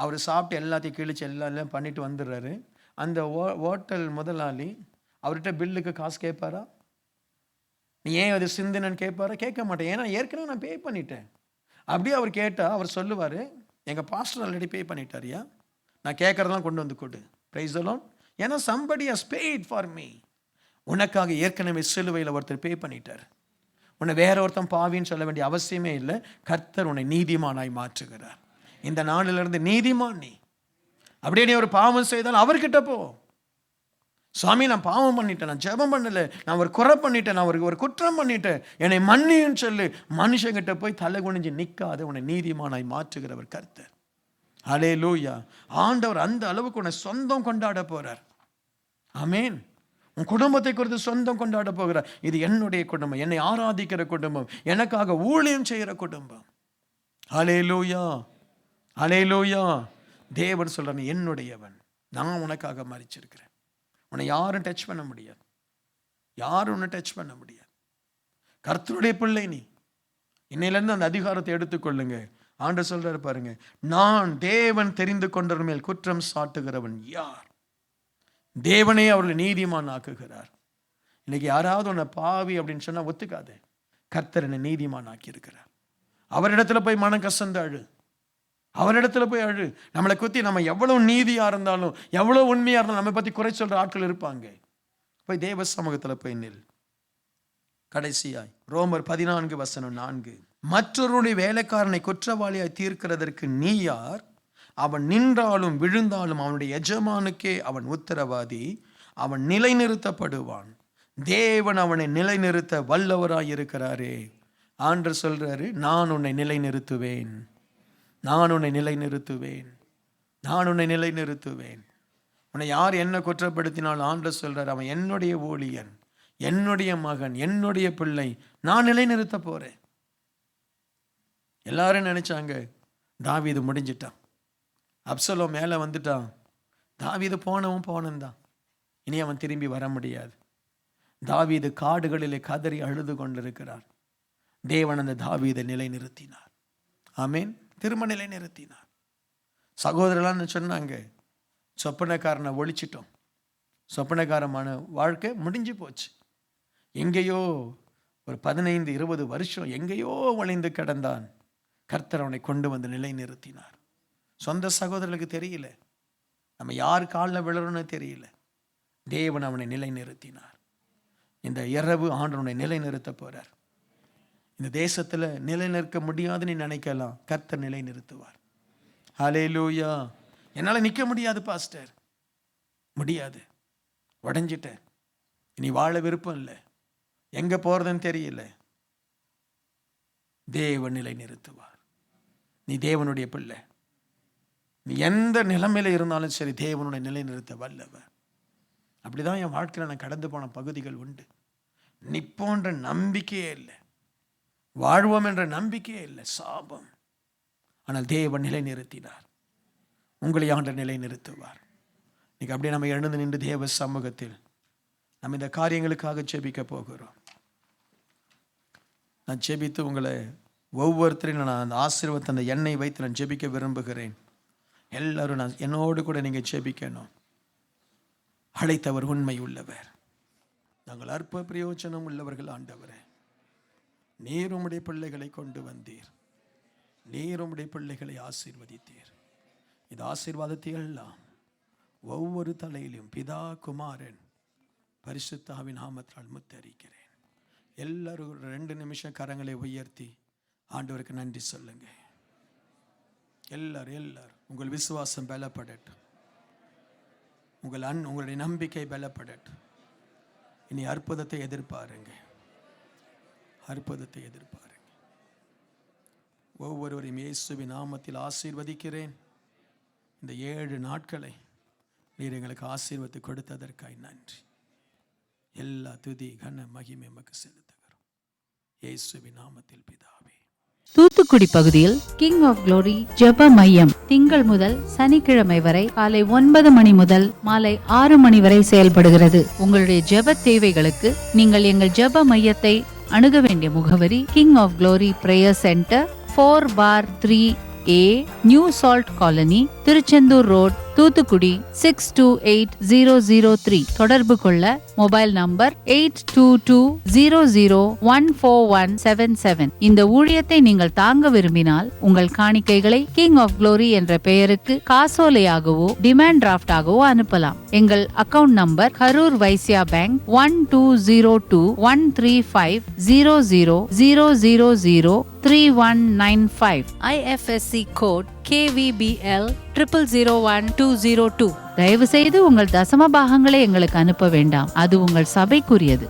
அவர் சாப்பிட்டு எல்லாத்தையும் கிழிச்சு எல்லாம் பண்ணிட்டு வந்துடுறாரு. அந்த ஹோட்டல் முதலாளி அவர்கிட்ட பில்லுக்கு காசு கேட்பாரா? நீ ஏன் அது சிந்தினன்னு கேட்பாரா? கேட்க மாட்டேன். ஏன்னா ஏற்கனவே நான் பே பண்ணிட்டேன். அப்படியே அவர் கேட்டால் அவர் சொல்லுவார், எங்கள் பாஸ்டர் ஆல்ரெடி பே பண்ணிட்டாரியா, நான் கேட்குறதெல்லாம் கொண்டு வந்து கொடு. Price the Lord. ஏன்னா somebody has paid for me. உனக்காக ஏற்கனவே சிலுவையில் ஒருத்தர் பே பண்ணிட்டார். உன்னை வேற ஒருத்தன் பாவின்னு சொல்ல வேண்டிய அவசியமே இல்லை. கர்த்தர் உன்னை நீதிமானாய் மாற்றுகிறார். இந்த நாளிலிருந்து நீதிமான் நீ. அப்படியே நீ ஒரு பாவம் செய்தால் அவர்கிட்ட போ. சுவாமி, நான் பாவம் பண்ணிட்டேன், நான் ஜெபம் பண்ணல, நான் ஒரு குறை பண்ணிட்டேன், நான் ஒரு குற்றம் பண்ணிட்டேன், என்னை மன்னின்னு சொல்லு. மனுஷங்கிட்ட போய் தலை குனிஞ்சு நிற்காத உன்னை நீதிமானாய் மாற்றுகிறவர் கர்த்தர். ஹல்லேலூயா. ஆண்டவர் அந்த அளவுக்கு உன்னை சொந்தம் கொண்டாட போறார். ஆமேன். உன் குடும்பத்தை குறித்து சொந்தம் கொண்டாட போகிறார். இது என்னுடைய குடும்பம், என்னை ஆராதிக்கிற குடும்பம், எனக்காக ஊழியம் செய்கிற குடும்பம். ஹல்லேலூயா, ஹல்லேலூயா. தேவன் சொல்றான், என்னுடையவன், நான் உனக்காக மரிச்சிருக்கிறேன். உன்னை யாரும் டச் பண்ண முடியாது, யாரும் உன்னை டச் பண்ண முடியாது. கர்த்தருடைய பிள்ளை நீ. இன்னையிலேருந்து அந்த அதிகாரத்தை எடுத்துக்கொள்ளுங்க. ஆண்டவர் சொல்றாரு பாருங்க, நான் தேவன் தெரிந்து கொண்டவர் மேல் குற்றம் சாட்டுகிறவன் யார்? தேவனே அவர்களை நீதிமான் ஆக்குகிறார். இன்னைக்கு யாராவது உன்னை பாவி அப்படின்னு சொன்னா ஒத்துக்காது. கர்த்தர் என்னை நீதிமான் ஆக்கி இருக்கிறார். அவரிடத்துல போய் மனம் கசந்து அழு, அவரிடத்துல போய் அழு. நம்மளை குத்தி நம்ம எவ்வளவு நீதியா இருந்தாலும், எவ்வளவு உண்மையா இருந்தாலும் நம்ம பத்தி குறை சொல்ற ஆட்கள் இருப்பாங்க. போய் தேவ சமூகத்துல போய் நில். கடைசியாய் ரோமர் 14:4, மற்றொருடைய வேலைக்காரனை குற்றவாளியாய் தீர்க்கிறதற்கு நீ யார்? அவன் நின்றாலும் விழுந்தாலும் அவனுடைய எஜமானுக்கே அவன் உத்தரவாதி, அவன் நிலைநிறுத்தப்படுவான். தேவன் அவனை நிலைநிறுத்த வல்லவராய் இருக்கிறாரே. ஆண்டவர் சொல்றாரு, நான் உன்னை நிலைநிறுத்துவேன், நான் உன்னை நிலைநிறுத்துவேன், நான் உன்னை நிலைநிறுத்துவேன். உன்னை யார் என்ன குற்றப்படுத்தினாலும் ஆண்டவர் சொல்றாரு, அவன் என்னுடைய ஊழியன், என்னுடைய மகன், என்னுடைய பிள்ளை, நான் நிலைநிறுத்த போறேன். எல்லாரும் நினைச்சாங்க தாவீது முடிஞ்சிட்டான், அப்சலோம் மேலே வந்துட்டான், தாவீது போனவன் தான், இனி அவன் திரும்பி வர முடியாது. தாவீது காடுகளிலே கதறி அழுது கொண்டிருக்கிறார். தேவன் அந்த தாவீதை நிலைநிறுத்தினார். ஆமேன். திரும்ப நிலைநிறுத்தினார். சகோதரர்களான்னு சொன்னாங்க, சொப்பனக்காரனை ஒழிச்சிட்டோம், சொப்பனக்காரமான வாழ்க்கை முடிஞ்சு போச்சு. எங்கேயோ ஒரு 15-20 வருஷம் எங்கேயோ ஒளிந்து கிடந்தான். கர்த்தர் அவனை கொண்டு வந்து நிலைநிறுத்தினார். சொந்த சகோதரர்களுக்கு தெரியல, நம்ம யார் காலில் விழறோன்னு தெரியல. தேவன் அவனை நிலைநிறுத்தினார். இந்த இரவு ஆண்டவனை நிலைநிறுத்த போறார். இந்த தேசத்துல நிலைநிற்க முடியாதுன்னு நினைக்கலாம், கர்த்தர் நிலைநிறுத்துவார். ஹல்லேலூயா. என்னால நிற்க முடியாது பாஸ்டர், முடியாது, உடைஞ்சிட்டேன், இனி வாழ விருப்பம் இல்லை, எங்க போறதுன்னு தெரியல. தேவன் நிலைநிறுத்துவார். நீ தேவனுடைய பிள்ளை, நீ எந்த நிலைமையில இருந்தாலும் சரி தேவனுடைய நிலைநிறுத்த வல்லவர். அப்படிதான் என் வாழ்க்கையில் நான் கடந்து போன பகுதிகள் உண்டு. நிப்போன்ற நம்பிக்கையே இல்லை, வாழ்வோம் என்ற நம்பிக்கையே இல்லை, சாபம். ஆனால் தேவன் நிலைநிறுத்தினார். உங்களை ஆண்டவர் நிலைநிறுத்துவார். இன்னைக்கு அப்படியே நம்ம எழுந்து நின்று தேவ சமூகத்தில் நம்ம இந்த காரியங்களுக்காக ஜெபிக்க போகிறோம். நான் ஜெபித்து உங்களை ஒவ்வொருத்தரையும் நான் அந்த ஆசீர்வாதத்தை, அந்த எண்ணெய் வைத்து நான் ஜெபிக்க விரும்புகிறேன். எல்லாரும் நான் என்னோடு கூட நீங்கள் ஜெபிக்கணும். அழைத்தவர் உண்மை உள்ளவர், நாங்கள் அற்ப பிரயோஜனம் உள்ளவர்கள். ஆண்டவரே, நீர் உம்முடைய பிள்ளைகளை கொண்டு வந்தீர், நீர் உம்முடைய பிள்ளைகளை ஆசீர்வதித்தீர். இது ஆசீர்வாதத்தை எல்லாம் ஒவ்வொரு தலையிலும் பிதா குமாரன் பரிசுத்தாவின் நாமத்தால் முத்தரிக்கிறேன். எல்லாரும் 2 நிமிஷம் கரங்களை உயர்த்தி ஆண்டவருக்கு நன்றி சொல்லுங்க. எல்லாரும் உங்கள் விசுவாசம் பலப்படட்டும், உங்களுடைய நம்பிக்கை பலப்படட்டும். இனி அற்புதத்தை எதிர்பாருங்க, அற்புதத்தை எதிர்பாருங்க. ஒவ்வொருவரையும் இயேசுவின் நாமத்தில் ஆசீர்வதிக்கிறேன். இந்த 7 நாட்களை நீர் எங்களுக்கு ஆசீர்வதித்து கொடுத்ததற்காய் நன்றி. எல்லா துதி கன மகிமை எமக்கு செலுத்துகிறோம், இயேசுவின் நாமத்தில் பிதாவே. தூத்துக்குடி பகுதியில் கிங் ஆஃப் குளோரி ஜெப மையம் திங்கள் முதல் சனிக்கிழமை வரை காலை 9 மணி முதல் மாலை 6 மணி வரை செயல்படுகிறது. உங்களுடைய ஜெப தேவைகளுக்கு நீங்கள் எங்கள் ஜெப மையத்தை அணுக வேண்டிய முகவரி king of glory prayer centre, 4/3A, new salt colony, Tiruchendur road, Thoothukudi 628003. தொடர்பு கொள்ள மொபைல் நம்பர் 8220014177. இந்த ஊழியத்தை நீங்கள் தாங்க விரும்பினால் உங்கள் காணிக்கைகளை கிங் ஆஃப் குளோரி என்ற பெயருக்கு காசோலையாகவோ டிமாண்ட் டிராஃப்டாகவோ அனுப்பலாம். எங்கள் account number Karur Vysya bank 1202135000003195. IFSC code KVBL 0001-202. தயவு செய்து உங்கள் தசம பாகங்களை எங்களுக்கு அனுப்ப வேண்டாம், அது உங்கள் சபைக்குரியது.